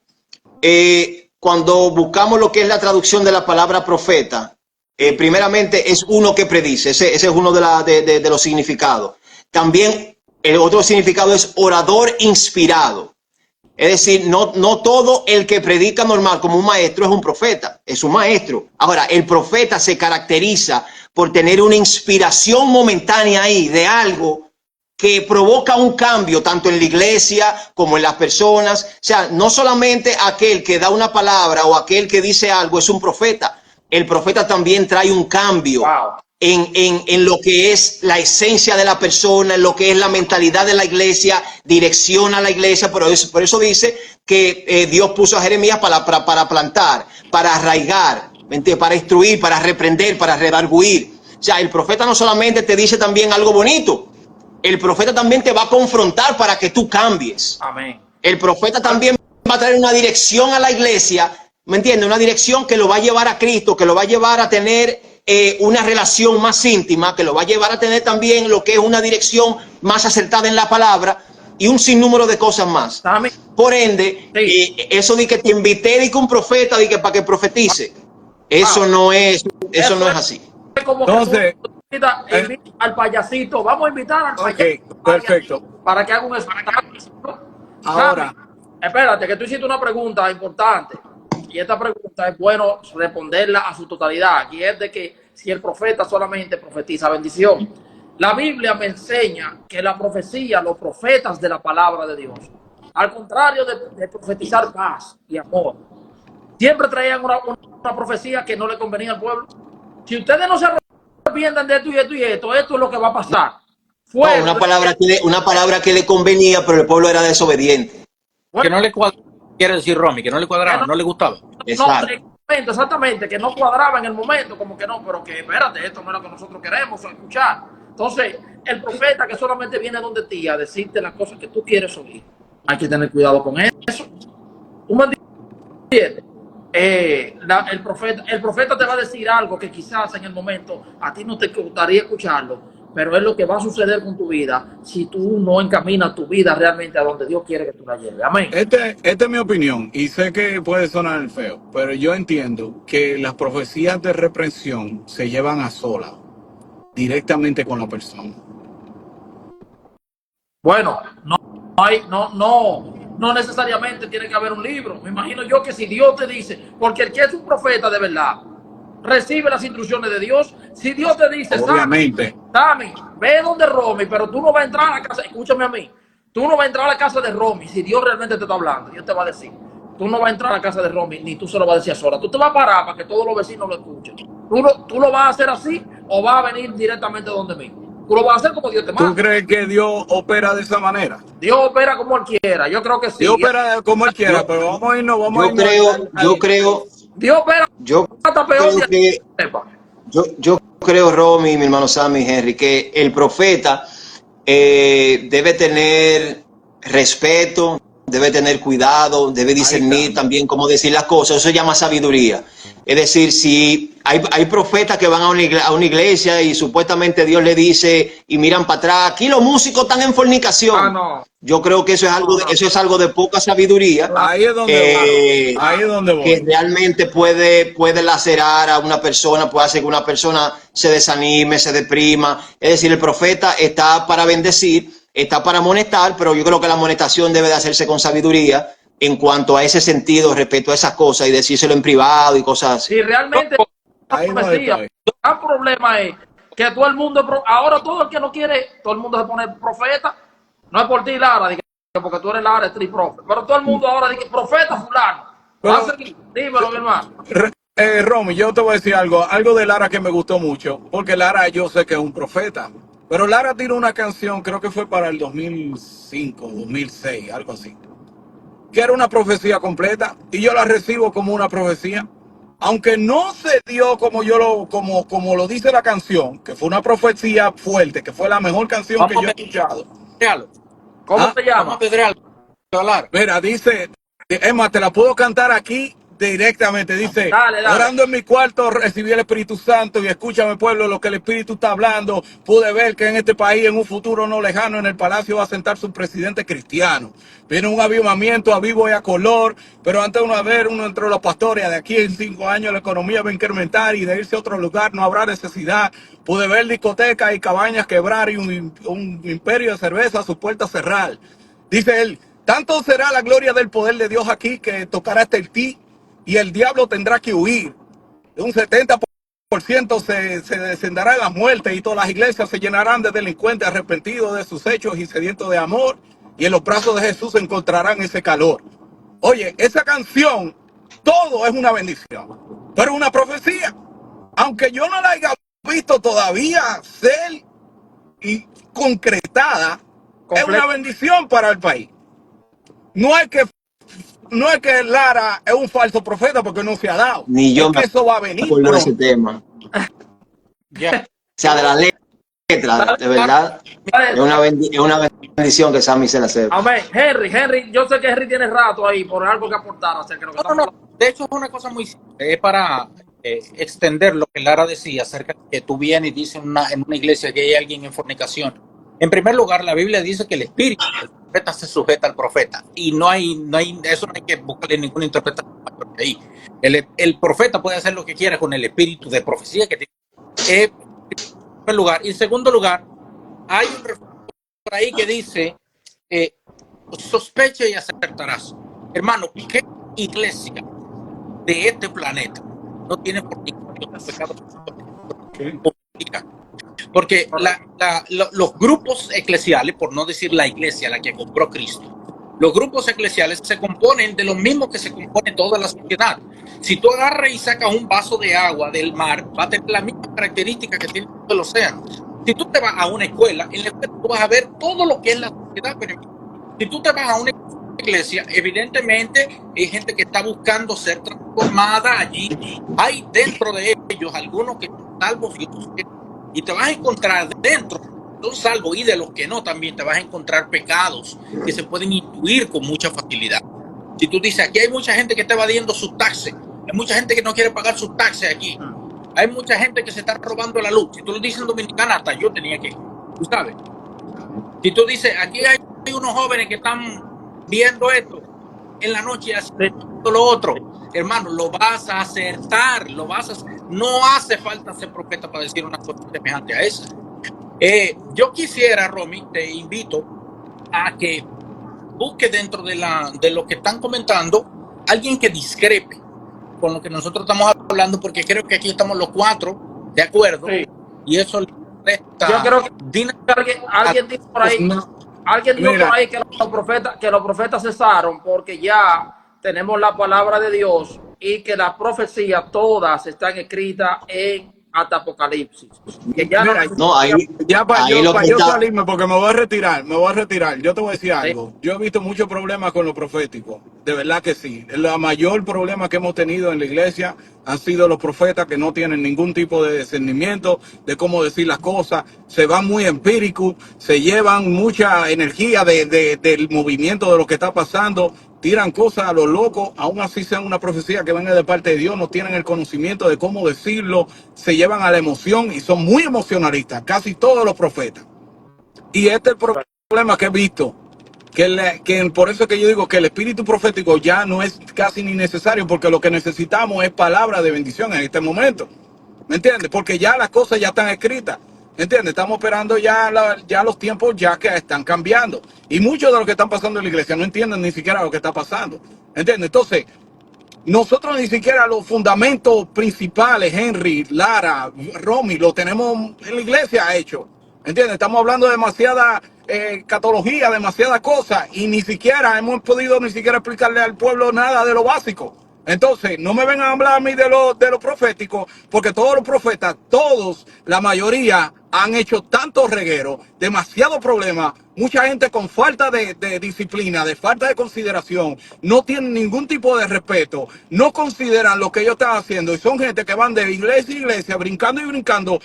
cuando buscamos lo que es la traducción de la palabra profeta, primeramente es uno que predice, ese es uno de los significados. También el otro significado es orador inspirado. Es decir, no todo el que predica normal como un maestro es un profeta, es un maestro. Ahora, el profeta se caracteriza por tener una inspiración momentánea ahí de algo que provoca un cambio tanto en la iglesia como en las personas. O sea, no solamente aquel que da una palabra o aquel que dice algo es un profeta. El profeta también trae un cambio en lo que es la esencia de la persona, en lo que es la mentalidad de la iglesia, direcciona a la iglesia. Por eso dice que Dios puso a Jeremías para plantar, para arraigar, para instruir, para reprender, para redarguir. O sea, el profeta no solamente te dice también algo bonito, el profeta también te va a confrontar para que tú cambies. Amén. El profeta también va a traer una dirección a la iglesia, ¿me entiendes? Una dirección que lo va a llevar a Cristo, que lo va a llevar a tener una relación más íntima, que lo va a llevar a tener también lo que es una dirección más acertada en la palabra y un sinnúmero de cosas más. Amén. Por ende, eso de que te invité de que un profeta, de que para que profetice, eso no es así. Entonces, invita al payasito, vamos a invitar al payasito. Perfecto. Para que haga un espectáculo. Ahora, espérate, que tú hiciste una pregunta importante. Y esta pregunta es bueno responderla a su totalidad. Y es de que si el profeta solamente profetiza bendición. La Biblia me enseña que la profecía, los profetas de la palabra de Dios, al contrario de profetizar paz y amor, siempre traían una profecía que no le convenía al pueblo. Si ustedes no se arrepienten de esto y esto y esto es lo que va a pasar. Una palabra que le convenía, pero el pueblo era desobediente. Que no le cuadraba, quiere decir Romy, que no le cuadraba, no le gustaba. Exactamente, que no cuadraba en el momento, como que no, pero que espérate, esto no es lo que nosotros queremos escuchar. Entonces, el profeta que solamente viene donde ti a decirte las cosas que tú quieres oír, hay que tener cuidado con eso. ¿Tú me entiendes? El profeta te va a decir algo que quizás en el momento a ti no te gustaría escucharlo, pero es lo que va a suceder con tu vida si tú no encaminas tu vida realmente a donde Dios quiere que tú la lleves. Amén. esta es mi opinión y sé que puede sonar feo, pero yo entiendo que las profecías de reprensión se llevan a solas, directamente con la persona. Bueno, no necesariamente tiene que haber un libro. Me imagino yo que si Dios te dice, porque el que es un profeta de verdad, recibe las instrucciones de Dios. Si Dios te dice, obviamente, Sammy, ve donde Romy, pero tú no vas a entrar a la casa, escúchame a mí, tú no vas a entrar a la casa de Romy. Si Dios realmente te está hablando, Dios te va a decir, tú no vas a entrar a la casa de Romy, ni tú se lo vas a decir a sola. Tú te vas a parar para que todos los vecinos lo escuchen. Tú lo vas a hacer así o vas a venir directamente donde mí. Tú lo vas a hacer como Dios te manda. ¿tú crees que Dios opera de esa manera? Dios opera como Él quiera. Yo creo que sí. Dios opera como Él quiera, Yo, pero vamos a irnos yo creo, yo creo, Dios opera yo hasta peor creo de que sepa. yo creo, Romy, mi hermano Sammy, Henry, que el profeta debe tener respeto, debe tener cuidado, debe discernir también cómo decir las cosas. Eso se llama sabiduría. Es decir, si hay profetas que van a una iglesia y supuestamente Dios le dice y miran para atrás, aquí los músicos están en fornicación. No. Yo creo que eso es algo, eso es algo de poca sabiduría. Ahí es donde ahí es donde voy. Que realmente puede lacerar a una persona, puede hacer que una persona se desanime, se deprima. Es decir, el profeta está para bendecir, está para amonestar, pero yo creo que la amonestación debe de hacerse con sabiduría en cuanto a ese sentido, respecto a esas cosas y decírselo en privado y cosas así. Si realmente Ahí no profecía, estoy. el gran problema es que todo el mundo, ahora todo el que no quiere, todo el mundo se pone profeta. No es por ti, Lara, porque tú eres Lara Street Prophet, pero todo el mundo ahora dice profeta fulano. Dímelo, mi hermano. Romy, yo te voy a decir algo de Lara que me gustó mucho, porque Lara yo sé que es un profeta, pero Lara tiró una canción, creo que fue para el 2005, 2006, algo así, que era una profecía completa, y yo la recibo como una profecía, aunque no se dio como como lo dice la canción, que fue una profecía fuerte, que fue la mejor canción que yo he escuchado. ¿Cómo se llama? Vamos a pedrearlo, Lara. Mira, dice, es más, te la puedo cantar aquí directamente. Dice, Dale. orando en mi cuarto recibí el Espíritu Santo y escúchame, pueblo, lo que el Espíritu está hablando. Pude ver que en este país, en un futuro no lejano, en el palacio va a sentarse un presidente cristiano. Viene un avivamiento a vivo y a color, pero antes de uno entre los pastores, de aquí en 5 años la economía va a incrementar y de irse a otro lugar no habrá necesidad. Pude ver discotecas y cabañas quebrar y un imperio de cerveza a su puerta cerrar. Dice él, tanto será la gloria del poder de Dios aquí que tocará hasta el ti y el diablo tendrá que huir. De un 70% se descenderá en la muerte y todas las iglesias se llenarán de delincuentes arrepentidos de sus hechos y sedientos de amor, y en los brazos de Jesús encontrarán ese calor. Oye, esa canción, todo es una bendición, pero una profecía. Aunque yo no la haya visto todavía ser y concretada, es una bendición para el país. No es que Lara es un falso profeta porque no se ha dado. Ni yo es que eso va a venir. Por ese tema. Ya. O sea, de la letra, de verdad, es una bendición que Sammy se la sepa. Amén. Henry, yo sé que Henry tiene rato ahí por algo que aportar acerca de lo que estamos hablando. De hecho, es una cosa muy simple. Es para extender lo que Lara decía acerca de que tú vienes y dices en una iglesia que hay alguien en fornicación. En primer lugar, la Biblia dice que el espíritu del profeta se sujeta al profeta. Y eso no hay que buscarle ninguna interpretación ahí. El profeta puede hacer lo que quiera con el espíritu de profecía que tiene. En primer lugar. Y en segundo lugar, hay un refrán por ahí que dice, sospecha y acertarás. Hermano, ¿qué iglesia de este planeta no tiene fornicación de pecado? Porque los grupos eclesiales, por no decir la iglesia, la que compró Cristo, los grupos eclesiales se componen de los mismos que se compone toda la sociedad. Si tú agarras y sacas un vaso de agua del mar, va a tener la misma característica que tiene todo el océano. Si tú te vas a una escuela, en la escuela tú vas a ver todo lo que es la sociedad. Pero si tú te vas a una iglesia, evidentemente hay gente que está buscando ser transformada allí. Hay dentro de ellos algunos que son salvos y otros que no. Y te vas a encontrar dentro, son salvos, y de los que no también te vas a encontrar pecados que se pueden intuir con mucha facilidad. Si tú dices, aquí hay mucha gente que está evadiendo sus taxes, hay mucha gente que no quiere pagar sus taxes aquí, hay mucha gente que se está robando la luz. Si tú lo dices en Dominicana, hasta yo tenía que, tú sabes. Si tú dices, aquí hay unos jóvenes que están viendo esto en la noche haciendo lo otro, hermano, lo vas a acertar, no hace falta ser profeta para decir una cosa semejante a esa. Yo quisiera, Romy, te invito a que busque dentro de lo que están comentando alguien que discrepe con lo que nosotros estamos hablando. hablando porque creo que aquí estamos los cuatro de acuerdo Sí. y eso le resta Yo creo que dinamismo alguien dijo por ahí, alguien dijo por Mira, ahí que los profetas cesaron porque ya tenemos la palabra de Dios y que las profecías todas están escritas en hasta Apocalipsis. Que ya no mira, No, necesitaríamos. ya para ahí yo, lo pa que yo está, salirme, porque me voy a retirar. Yo te voy a decir Sí, algo. Yo he visto muchos problemas con lo profético. De verdad que sí. El mayor problema que hemos tenido en la iglesia han sido los profetas que no tienen ningún tipo de discernimiento de cómo decir las cosas. Se van muy empíricos, se llevan mucha energía del movimiento de lo que está pasando. Tiran cosas a los locos, aún así sea una profecía que venga de parte de Dios, no tienen el conocimiento de cómo decirlo, se llevan a la emoción y son muy emocionalistas, casi todos los profetas. Y este es el problema que he visto, que por eso es que yo digo que el espíritu profético ya no es casi ni necesario, porque lo que necesitamos es palabra de bendición en este momento. ¿Me entiendes? Porque ya las cosas ya están escritas. ¿Me entiendes? Estamos esperando ya los tiempos ya que están cambiando. Y muchos de los que están pasando en la iglesia no entienden ni siquiera lo que está pasando. ¿Entiendes? Entonces, nosotros ni siquiera los fundamentos principales, Henry, Lara, Romy, lo tenemos en la iglesia hecho. ¿Entiendes? Estamos hablando de demasiada catología, demasiadas cosas y ni siquiera hemos podido ni siquiera explicarle al pueblo nada de lo básico. Entonces, no me vengan a hablar a mí de lo profético, porque todos los profetas, todos, la mayoría, han hecho tantos regueros, demasiados problemas, mucha gente con falta de disciplina, de falta de consideración, no tienen ningún tipo de respeto, no consideran lo que ellos están haciendo y son gente que van de iglesia a iglesia, brincando y brincando,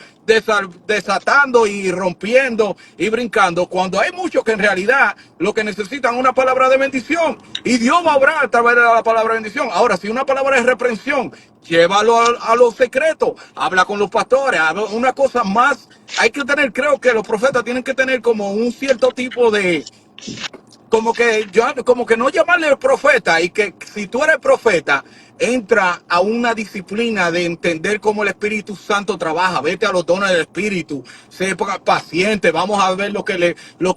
desatando y rompiendo y brincando, cuando hay muchos que en realidad lo que necesitan es una palabra de bendición y Dios va a obrar a través de la palabra de bendición. Ahora, si una palabra es reprensión, llévalo a los secretos, habla con los pastores, habla una cosa más. Hay que tener, creo que los profetas tienen que tener como un cierto tipo de, como que no llamarle profeta y que si tú eres profeta, entra a una disciplina de entender cómo el Espíritu Santo trabaja, vete a los dones del Espíritu, sé paciente, vamos a ver lo que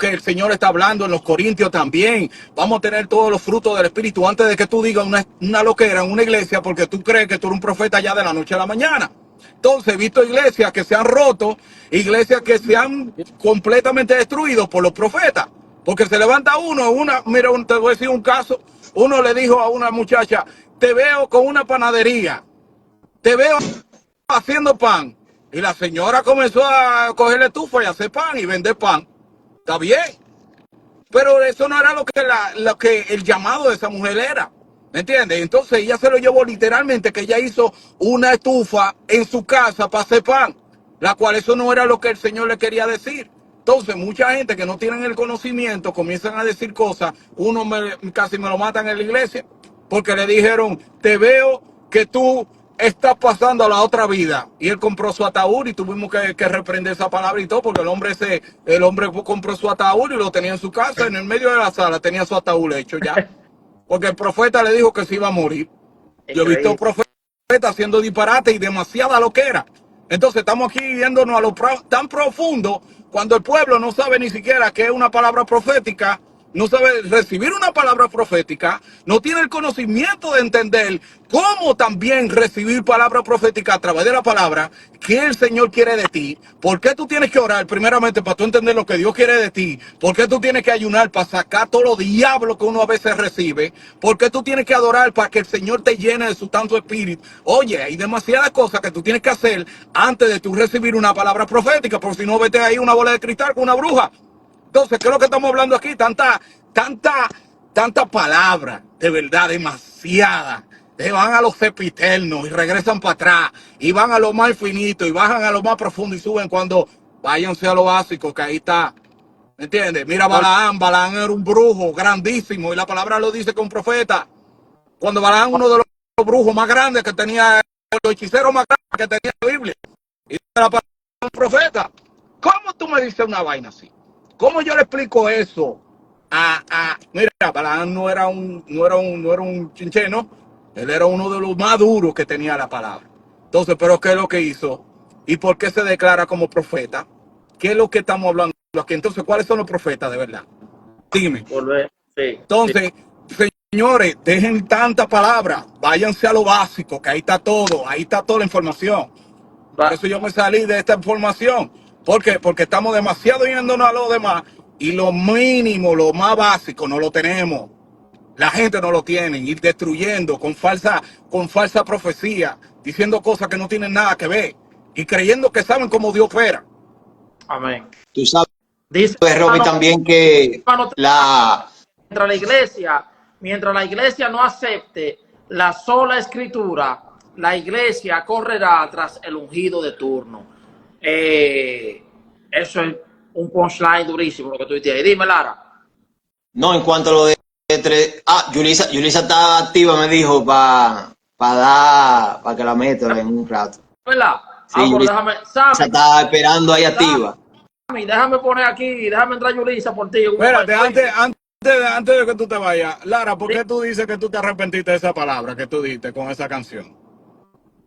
el Señor está hablando en los Corintios también, vamos a tener todos los frutos del Espíritu antes de que tú digas una loquera en una iglesia porque tú crees que tú eres un profeta ya de la noche a la mañana. Entonces he visto iglesias que se han roto, iglesias que se han completamente destruido por los profetas. Porque se levanta mira, te voy a decir un caso, uno le dijo a una muchacha, te veo con una panadería, te veo haciendo pan. Y la señora comenzó a cogerle estufa y hacer pan y vender pan. Está bien, pero eso no era lo que el llamado de esa mujer era. ¿Me entiendes? Entonces ella se lo llevó literalmente, que ella hizo una estufa en su casa para hacer pan, la cual eso no era lo que el Señor le quería decir. Entonces mucha gente que no tienen el conocimiento comienzan a decir cosas, casi me lo matan en la iglesia, porque le dijeron, te veo que tú estás pasando a la otra vida. Y él compró su ataúd y tuvimos que reprender esa palabra y todo, porque el hombre compró su ataúd y lo tenía en su casa, en el medio de la sala, tenía su ataúd hecho ya. Porque el profeta le dijo que se iba a morir. Yo he visto increíble. profetas haciendo disparate y demasiada loquera. Entonces estamos aquí yéndonos a lo tan profundo cuando el pueblo no sabe ni siquiera qué es una palabra profética, no sabe recibir una palabra profética, no tiene el conocimiento de entender cómo también recibir palabra profética a través de la palabra, qué el Señor quiere de ti, por qué tú tienes que orar primeramente para tú entender lo que Dios quiere de ti, por qué tú tienes que ayunar para sacar todos los diablos que uno a veces recibe, por qué tú tienes que adorar para que el Señor te llene de su tanto espíritu. Oye, hay demasiadas cosas que tú tienes que hacer antes de tú recibir una palabra profética, porque si no vete ahí una bola de cristal con una bruja. Entonces, ¿qué es lo que estamos hablando aquí? Tanta palabra, de verdad, demasiada. Van a los sempiternos y regresan para atrás, y van a lo más infinito, y bajan a lo más profundo y suben cuando váyanse a lo básico, que ahí está. ¿Me entiendes? Mira Balaam era un brujo grandísimo, y la palabra lo dice con profeta. Cuando Balaam, uno de los brujos más grandes que tenía, los hechiceros más grandes que tenía la Biblia, y la palabra un profeta. ¿Cómo tú me dices una vaina así? ¿Cómo yo le explico eso mira, Balaam no era un chincheno, él era uno de los más duros que tenía la palabra. Entonces, ¿pero qué es lo que hizo? ¿Y por qué se declara como profeta? ¿Qué es lo que estamos hablando aquí? Entonces, ¿cuáles son los profetas de verdad? Dime. Volver. Sí, sí. Entonces, señores, dejen tanta palabra, váyanse a lo básico, que ahí está toda la información. Por eso yo me salí de esta información. ¿Por qué? Porque estamos demasiado yéndonos a lo demás y lo mínimo, lo más básico no lo tenemos. La gente no lo tiene, ir destruyendo con falsa profecía, diciendo cosas que no tienen nada que ver y creyendo que saben cómo Dios opera. Amén. Tú sabes, Dice, Romy, también que mientras la iglesia no acepte la sola escritura, la iglesia correrá tras el ungido de turno. Eso es un punchline durísimo lo que tú dices. Dime, Lara. No, en cuanto a lo de Yulisa está activa, me dijo, para que la meta en un rato. ¿Verdad? Sí, Déjame, Sammy, se está esperando ahí activa. Sammy, déjame poner aquí, déjame entrar Yulisa por ti. Espérate, antes de que tú te vayas, Lara, ¿por qué tú dices que tú te arrepentiste de esa palabra que tú diste con esa canción?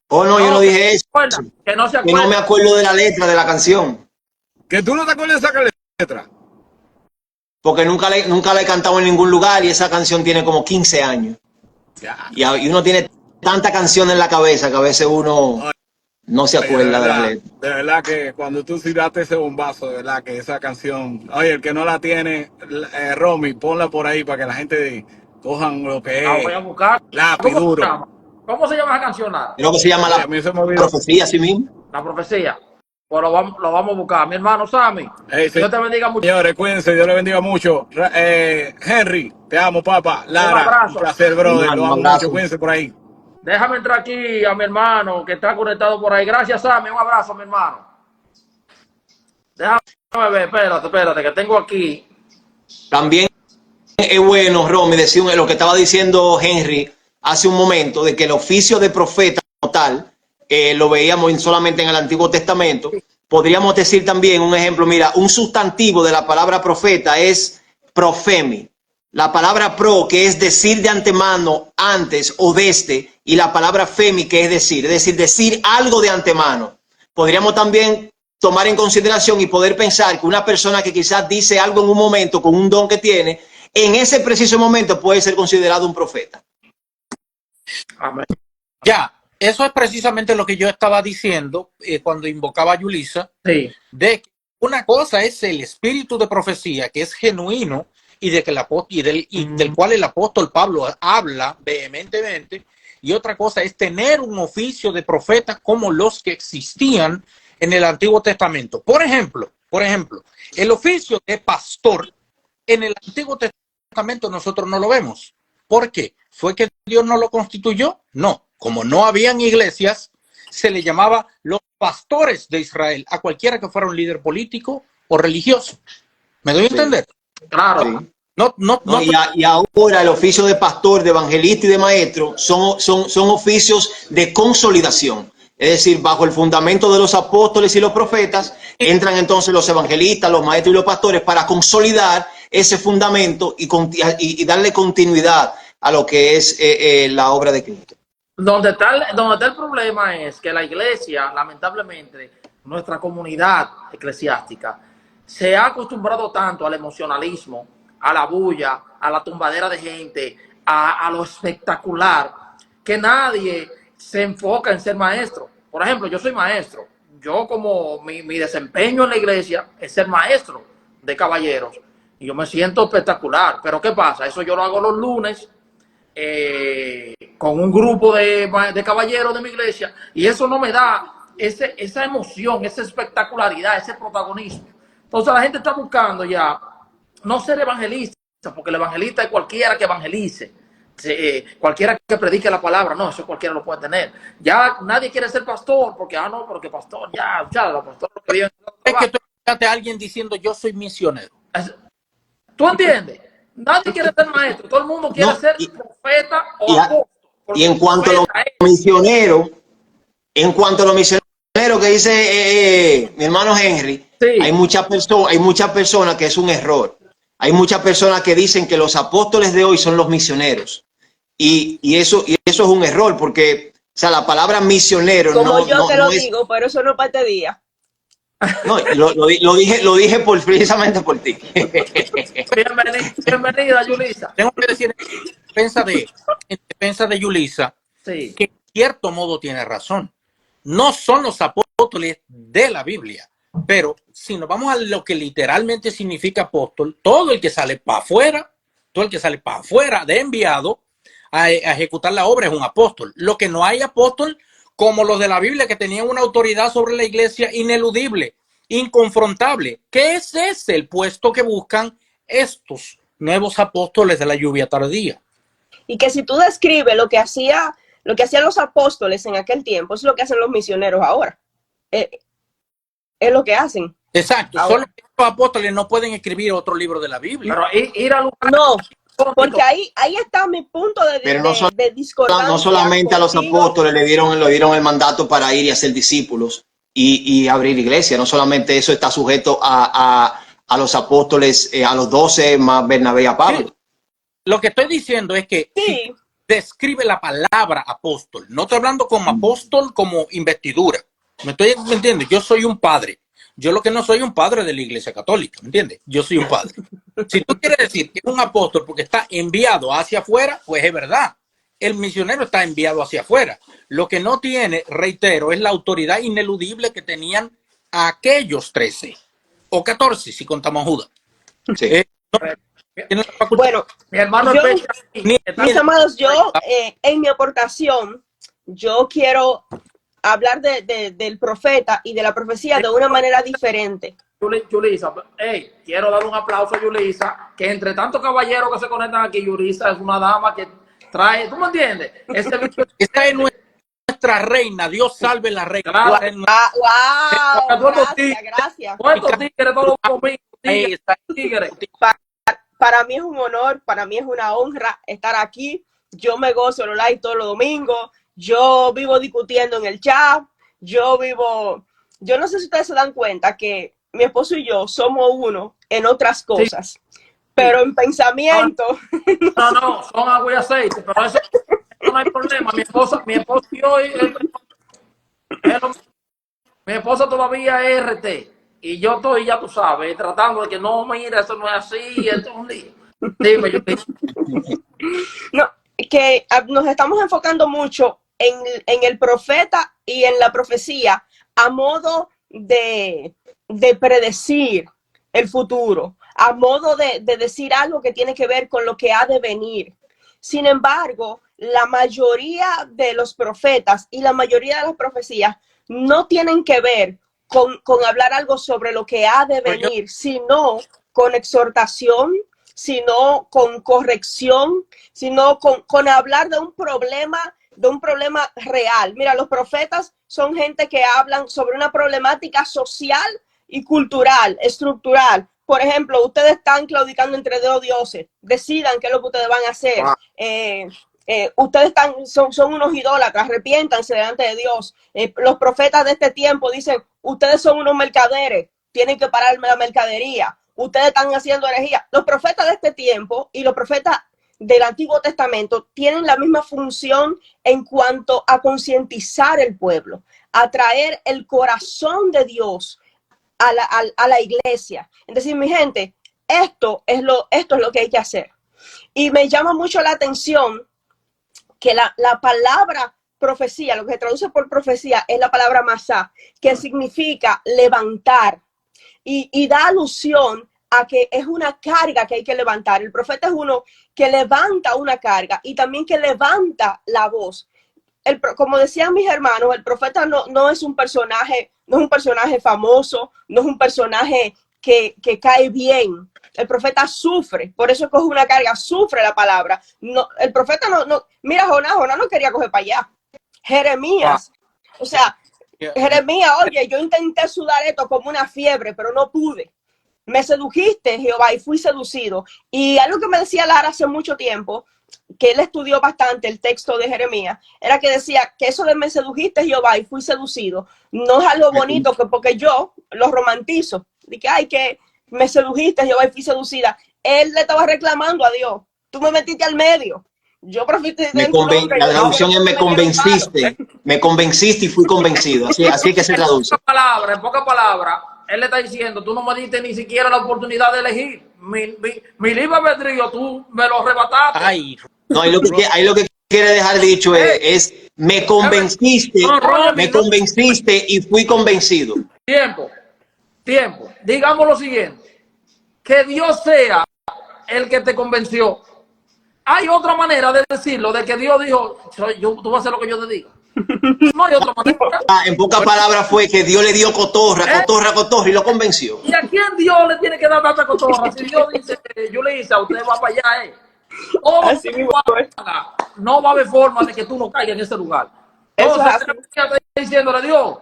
Oh, no, yo no dije eso. Que no se acuerda. Que no me acuerdo de la letra de la canción. ¿Que tú no te acuerdas de esa letra? Porque nunca la he cantado en ningún lugar y esa canción tiene como 15 años. Ya. Y uno tiene tanta canción en la cabeza que a veces uno no se acuerda de la letra. De verdad que cuando tú tiraste ese bombazo, de verdad que esa canción, oye, el que no la tiene, Romy, ponla por ahí para que la gente cojan lo que es. Voy a buscar. Lápiz duro. ¿Cómo se llama esa canción, Lara? Creo que se llama La Profecía, así mismo. La Profecía. Pues lo vamos a buscar. Mi hermano Sammy, Dios te bendiga mucho. Señores, cuídense, Dios le bendiga mucho. Henry, te amo, papá. Lara, un placer, brother. Lo amo mucho, cuídense por ahí. Déjame entrar aquí a mi hermano que está conectado por ahí. Gracias, Sammy. Un abrazo, mi hermano. Déjame ver, espérate, que tengo aquí. También es bueno, Romy, decir lo que estaba diciendo Henry hace un momento, de que el oficio de profeta como tal, lo veíamos solamente en el Antiguo Testamento. Podríamos decir también un ejemplo, mira, un sustantivo de la palabra profeta es profemi. La palabra pro, que es decir de antemano, antes o desde, y la palabra femi, que es decir algo de antemano. Podríamos también tomar en consideración y poder pensar que una persona que quizás dice algo en un momento con un don que tiene, en ese preciso momento puede ser considerado un profeta. Amén. Ya, eso es precisamente lo que yo estaba diciendo cuando invocaba a Yulisa, sí, de que una cosa es el espíritu de profecía, que es genuino, y del cual el apóstol Pablo habla vehementemente, y otra cosa es tener un oficio de profeta como los que existían en el Antiguo Testamento. Por ejemplo, el oficio de pastor en el Antiguo Testamento nosotros no lo vemos. ¿Por qué? ¿Fue que Dios no lo constituyó? No. Como no habían iglesias, se le llamaba los pastores de Israel a cualquiera que fuera un líder político o religioso. ¿Me doy a entender? Claro. Sí. Y ahora el oficio de pastor, de evangelista y de maestro son oficios de consolidación. Es decir, bajo el fundamento de los apóstoles y los profetas, entran entonces los evangelistas, los maestros y los pastores para consolidar ese fundamento y darle continuidad a lo que es la obra de Cristo. Donde está el problema es que la iglesia, lamentablemente, nuestra comunidad eclesiástica, se ha acostumbrado tanto al emocionalismo, a la bulla, a la tumbadera de gente, a lo espectacular, que nadie se enfoca en ser maestro. Por ejemplo, yo soy maestro. Yo, como mi desempeño en la iglesia es ser maestro de caballeros. Y yo me siento espectacular. Pero ¿qué pasa? Eso yo lo hago los lunes con un grupo de caballeros de mi iglesia. Y eso no me da esa emoción, esa espectacularidad, ese protagonismo. Entonces la gente está buscando ya no ser evangelista, porque el evangelista es cualquiera que evangelice. Cualquiera que predique la palabra, no, eso cualquiera lo puede tener. Ya nadie quiere ser pastor, porque porque pastor, los pastores lo querían. Es que tú escuchaste a alguien diciendo yo soy misionero. ¿Tú entiendes? Nadie quiere ser maestro, todo el mundo quiere ser profeta o apóstol. Y en cuanto a los misioneros, que dice mi hermano Henry, sí, hay muchas personas que es un error. Hay muchas personas que dicen que los apóstoles de hoy son los misioneros. Y eso es un error, porque, o sea, la palabra misionero como no, yo te lo digo, pero eso no parte día. No, lo dije precisamente por ti. Bienvenida, Yulisa. Tengo que decir en defensa de Yulisa, Sí. que en cierto modo tiene razón. No son los apóstoles de la Biblia, pero si nos vamos a lo que literalmente significa apóstol, todo el que sale para afuera, de enviado a ejecutar la obra es un apóstol. Lo que no hay apóstol como los de la Biblia, que tenían una autoridad sobre la iglesia ineludible, inconfrontable, que ese es el puesto que buscan estos nuevos apóstoles de la lluvia tardía. Y que si tú describes lo que hacían los apóstoles en aquel tiempo, es lo que hacen los misioneros ahora. Es lo que hacen. Exacto, Ahora. solo que los apóstoles no pueden escribir otro libro de la Biblia. Pero ir a lugar No, porque ahí está mi punto de discordancia. No solamente a los apóstoles le dieron el mandato para ir y hacer discípulos y abrir iglesia. No solamente eso está sujeto a los apóstoles, a los 12 más Bernabé y a Pablo. Sí. Lo que estoy diciendo es que Sí. si describe la palabra apóstol, no estoy hablando como apóstol como investidura. ¿Me entiendes? Yo soy un padre. Yo lo que no soy un padre de la Iglesia Católica, ¿me entiendes? Yo soy un padre. Si tú quieres decir que es un apóstol porque está enviado hacia afuera, pues es verdad. El misionero está enviado hacia afuera. Lo que no tiene, reitero, es la autoridad ineludible que tenían aquellos 13 o 14, si contamos Judas. Sí. Bueno, mi hermano yo- está- mis amados, yo en mi aportación, yo quiero hablar del profeta y de la profecía de una manera diferente. Yulisa, hey, quiero dar un aplauso a Yulisa, que entre tantos caballeros que se conectan aquí, Yulisa es una dama que trae, ¿tú me entiendes? Esta es nuestra reina. Dios salve la reina. Claro. ¡Wow! Gracias. ¿Cuántos tigres todos los domingos? Tigres. Para mí es un honor, para mí es una honra estar aquí. Yo me gozo el live todos los domingos. Yo vivo discutiendo en el chat. Yo no sé si ustedes se dan cuenta que mi esposo y yo somos uno en otras cosas, pero en pensamiento. No, son agua y aceite, pero eso no hay problema. Mi esposa y yo, mi esposa todavía es RT y yo estoy, ya tú sabes, tratando de que no, mira, eso no es así, esto es un lío. Dime, yo No, que nos estamos enfocando mucho en el profeta y en la profecía a modo de predecir el futuro, a modo de decir algo que tiene que ver con lo que ha de venir. Sin embargo, la mayoría de los profetas y la mayoría de las profecías no tienen que ver con hablar algo sobre lo que ha de venir, sino con exhortación, sino con corrección, sino con hablar de un problema real. Mira, los profetas son gente que hablan sobre una problemática social y cultural, estructural. Por ejemplo, ustedes están claudicando entre dos dioses, decidan qué es lo que ustedes van a hacer. Ustedes son unos idólatras, arrepiéntanse delante de Dios. Los profetas de este tiempo dicen, ustedes son unos mercaderes, tienen que parar la mercadería. Ustedes están haciendo herejía. Los profetas de este tiempo y los profetas del Antiguo Testamento tienen la misma función en cuanto a concientizar el pueblo, a traer el corazón de Dios a la iglesia. Es decir, mi gente, esto es lo que hay que hacer. Y me llama mucho la atención que la palabra profecía, lo que se traduce por profecía, es la palabra masá, que significa levantar. Y da alusión a que es una carga que hay que levantar. El profeta es uno que levanta una carga y también que levanta la voz. Como decían mis hermanos, el profeta no es un personaje famoso, no es un personaje que cae bien. El profeta sufre, por eso coge una carga, sufre la palabra. No, el profeta no. Mira, Jonás no quería coger para allá. Jeremías, o sea, Jeremías, oye, yo intenté sudar esto como una fiebre, pero no pude. Me sedujiste, Jehová, y fui seducido. Y algo que me decía Lara hace mucho tiempo, que él estudió bastante el texto de Jeremías, era que decía que eso de me sedujiste, Jehová, y fui seducido, no es algo bonito, porque yo lo romantizo. Dije, ay, que me sedujiste, Jehová, y fui seducida. Él le estaba reclamando a Dios. Tú me metiste al medio. Yo profeticé en tu nombre. La traducción es me convenciste y fui convencido. Así es que se traduce. En pocas palabras, él le está diciendo, tú no me diste ni siquiera la oportunidad de elegir. Mi libre albedrío, tú me lo arrebataste. Ay, No, ahí lo que quiere dejar dicho es me convenciste y fui convencido. Tiempo. Digamos lo siguiente, que Dios sea el que te convenció. Hay otra manera de decirlo, de que Dios dijo, tú vas a hacer lo que yo te diga. No hay otra manera. En pocas palabras fue que Dios le dio cotorra y lo convenció. ¿Y a quién Dios le tiene que dar tanta cotorra? Si Dios dice, Yulisa, usted va para allá, Así mismo es. no va a haber forma de que tú no caigas en ese lugar. Eso es Entonces, está diciéndole, Dios,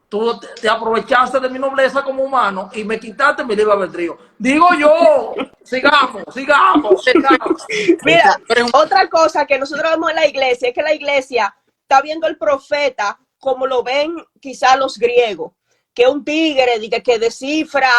tú te aprovechaste de mi nobleza como humano y me quitaste mi libre albedrío. Digo yo, sigamos. Mira, otra cosa que nosotros vemos en la iglesia es que la iglesia está viendo el profeta como lo ven quizás los griegos, que un tigre que descifra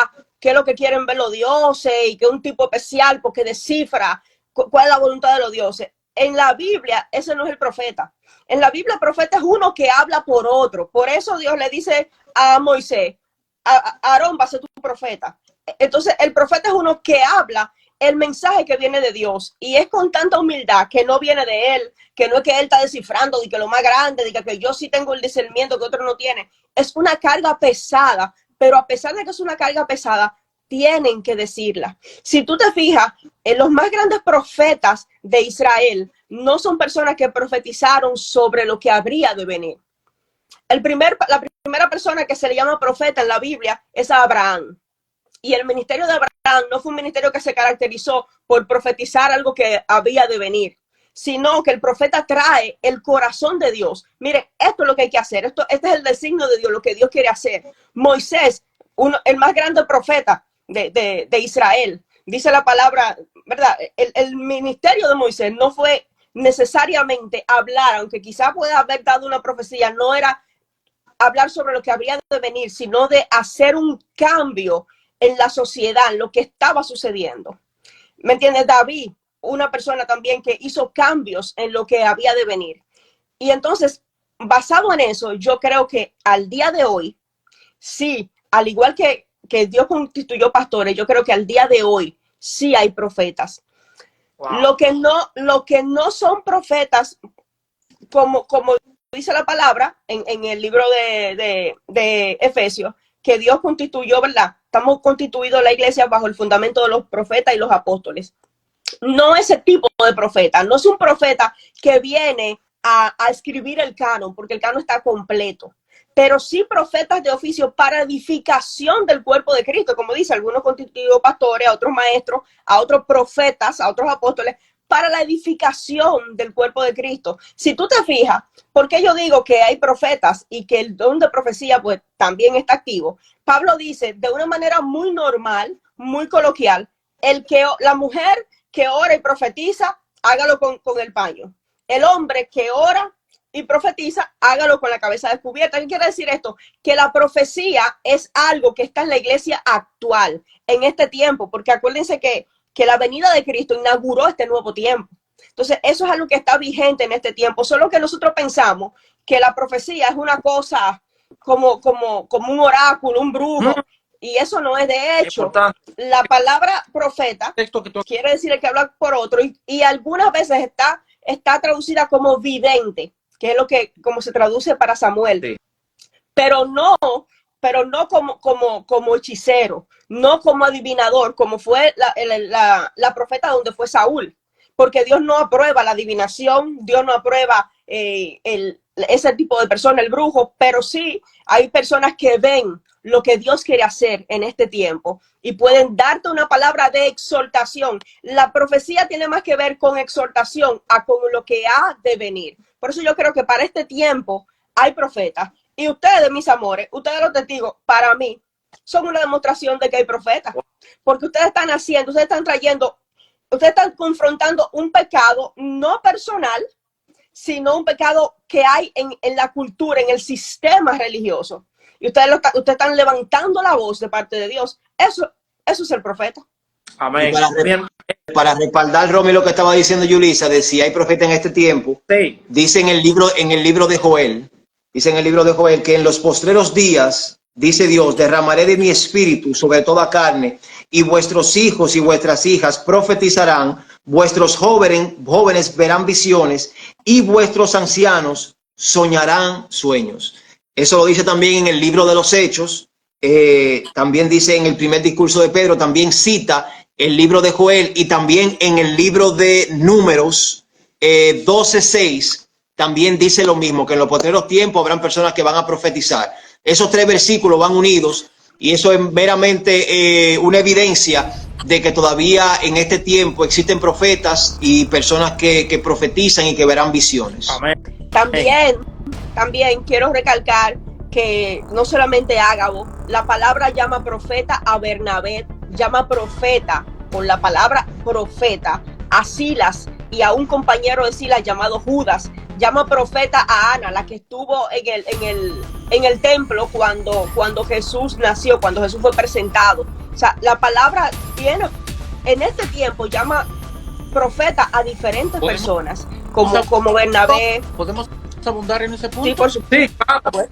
qué es lo que quieren ver los dioses y que es un tipo especial porque descifra cuál es la voluntad de los dioses. En la Biblia, ese no es el profeta. En la Biblia, el profeta es uno que habla por otro. Por eso Dios le dice a Moisés, Aarón va a ser tu profeta. Entonces, el profeta es uno que habla el mensaje que viene de Dios y es con tanta humildad que no viene de él, que no es que él está descifrando, de que lo más grande, de que yo sí tengo el discernimiento que otro no tiene. Es una carga pesada, pero a pesar de que es una carga pesada, tienen que decirla. Si tú te fijas, los más grandes profetas de Israel no son personas que profetizaron sobre lo que habría de venir. La primera persona que se le llama profeta en la Biblia es Abraham. Y el ministerio de Abraham no fue un ministerio que se caracterizó por profetizar algo que había de venir, sino que el profeta trae el corazón de Dios. Mire, esto es lo que hay que hacer. Este es el designio de Dios, lo que Dios quiere hacer. Moisés, el más grande profeta de Israel, dice la palabra, ¿verdad? El ministerio de Moisés no fue necesariamente hablar, aunque quizá pueda haber dado una profecía, no era hablar sobre lo que habría de venir, sino de hacer un cambio en la sociedad, en lo que estaba sucediendo. ¿Me entiendes? David, una persona también que hizo cambios en lo que había de venir. Y entonces, basado en eso, yo creo que al día de hoy, sí, al igual que Dios constituyó pastores, yo creo que al día de hoy sí hay profetas. Wow. Lo que no son profetas, como dice la palabra en el libro de Efesios, que Dios constituyó, ¿verdad? Estamos constituidos la iglesia bajo el fundamento de los profetas y los apóstoles. No ese tipo de profeta, no es un profeta que viene a escribir el canon, porque el canon está completo, pero sí profetas de oficio para edificación del cuerpo de Cristo, como dice, algunos constituidos pastores, a otros maestros, a otros profetas, a otros apóstoles, para la edificación del cuerpo de Cristo. Si tú te fijas, ¿por qué yo digo que hay profetas y que el don de profecía pues también está activo? Pablo dice de una manera muy normal, muy coloquial, la mujer que ora y profetiza, hágalo con el paño. El hombre que ora y profetiza, hágalo con la cabeza descubierta. ¿Qué quiere decir esto? Que la profecía es algo que está en la iglesia actual, en este tiempo, porque acuérdense que la venida de Cristo inauguró este nuevo tiempo. Entonces, eso es algo que está vigente en este tiempo. Solo que nosotros pensamos que la profecía es una cosa como un oráculo, un brujo. Y eso no es. De hecho, la palabra profeta quiere decir el que habla por otro. Y algunas veces está traducida como vidente, que es como se traduce para Samuel. Sí. Pero no como hechicero, no como adivinador, como fue la profeta donde fue Saúl, porque Dios no aprueba la adivinación, Dios no aprueba ese tipo de persona, el brujo, pero sí hay personas que ven lo que Dios quiere hacer en este tiempo y pueden darte una palabra de exhortación. La profecía tiene más que ver con exhortación a con lo que ha de venir. Por eso yo creo que para este tiempo hay profetas. Y ustedes, mis amores, ustedes los testigos, para mí, son una demostración de que hay profetas. Porque ustedes están haciendo, ustedes están confrontando un pecado no personal, sino un pecado que hay en la cultura, en el sistema religioso. Y ustedes están levantando la voz de parte de Dios. Eso es el profeta. Amén. para respaldar, Romy, lo que estaba diciendo Yulisa, de si hay profeta en este tiempo, Sí. dice en el libro de Joel, que en los postreros días, dice Dios, derramaré de mi espíritu sobre toda carne, y vuestros hijos y vuestras hijas profetizarán, vuestros jóvenes verán visiones, y vuestros ancianos soñarán sueños. Eso lo dice también en el libro de los Hechos, también dice en el primer discurso de Pedro, también cita el libro de Joel, y también en el libro de Números 12:6 también dice lo mismo, que en los postreros tiempos habrán personas que van a profetizar. Esos 3 versículos van unidos, y eso es meramente una evidencia de que todavía en este tiempo existen profetas y personas que profetizan y que verán visiones. Amén. También quiero recalcar que no solamente Ágabo, la palabra llama profeta a Bernabé, llama profeta con la palabra profeta a Silas y a un compañero de Silas llamado Judas, llama profeta a Ana, la que estuvo en el templo cuando Jesús nació, cuando Jesús fue presentado. O sea, la palabra tiene, en este tiempo llama profeta a diferentes personas, como Bernabé. ¿Podemos abundar en ese punto? Sí, por supuesto. Sí, claro.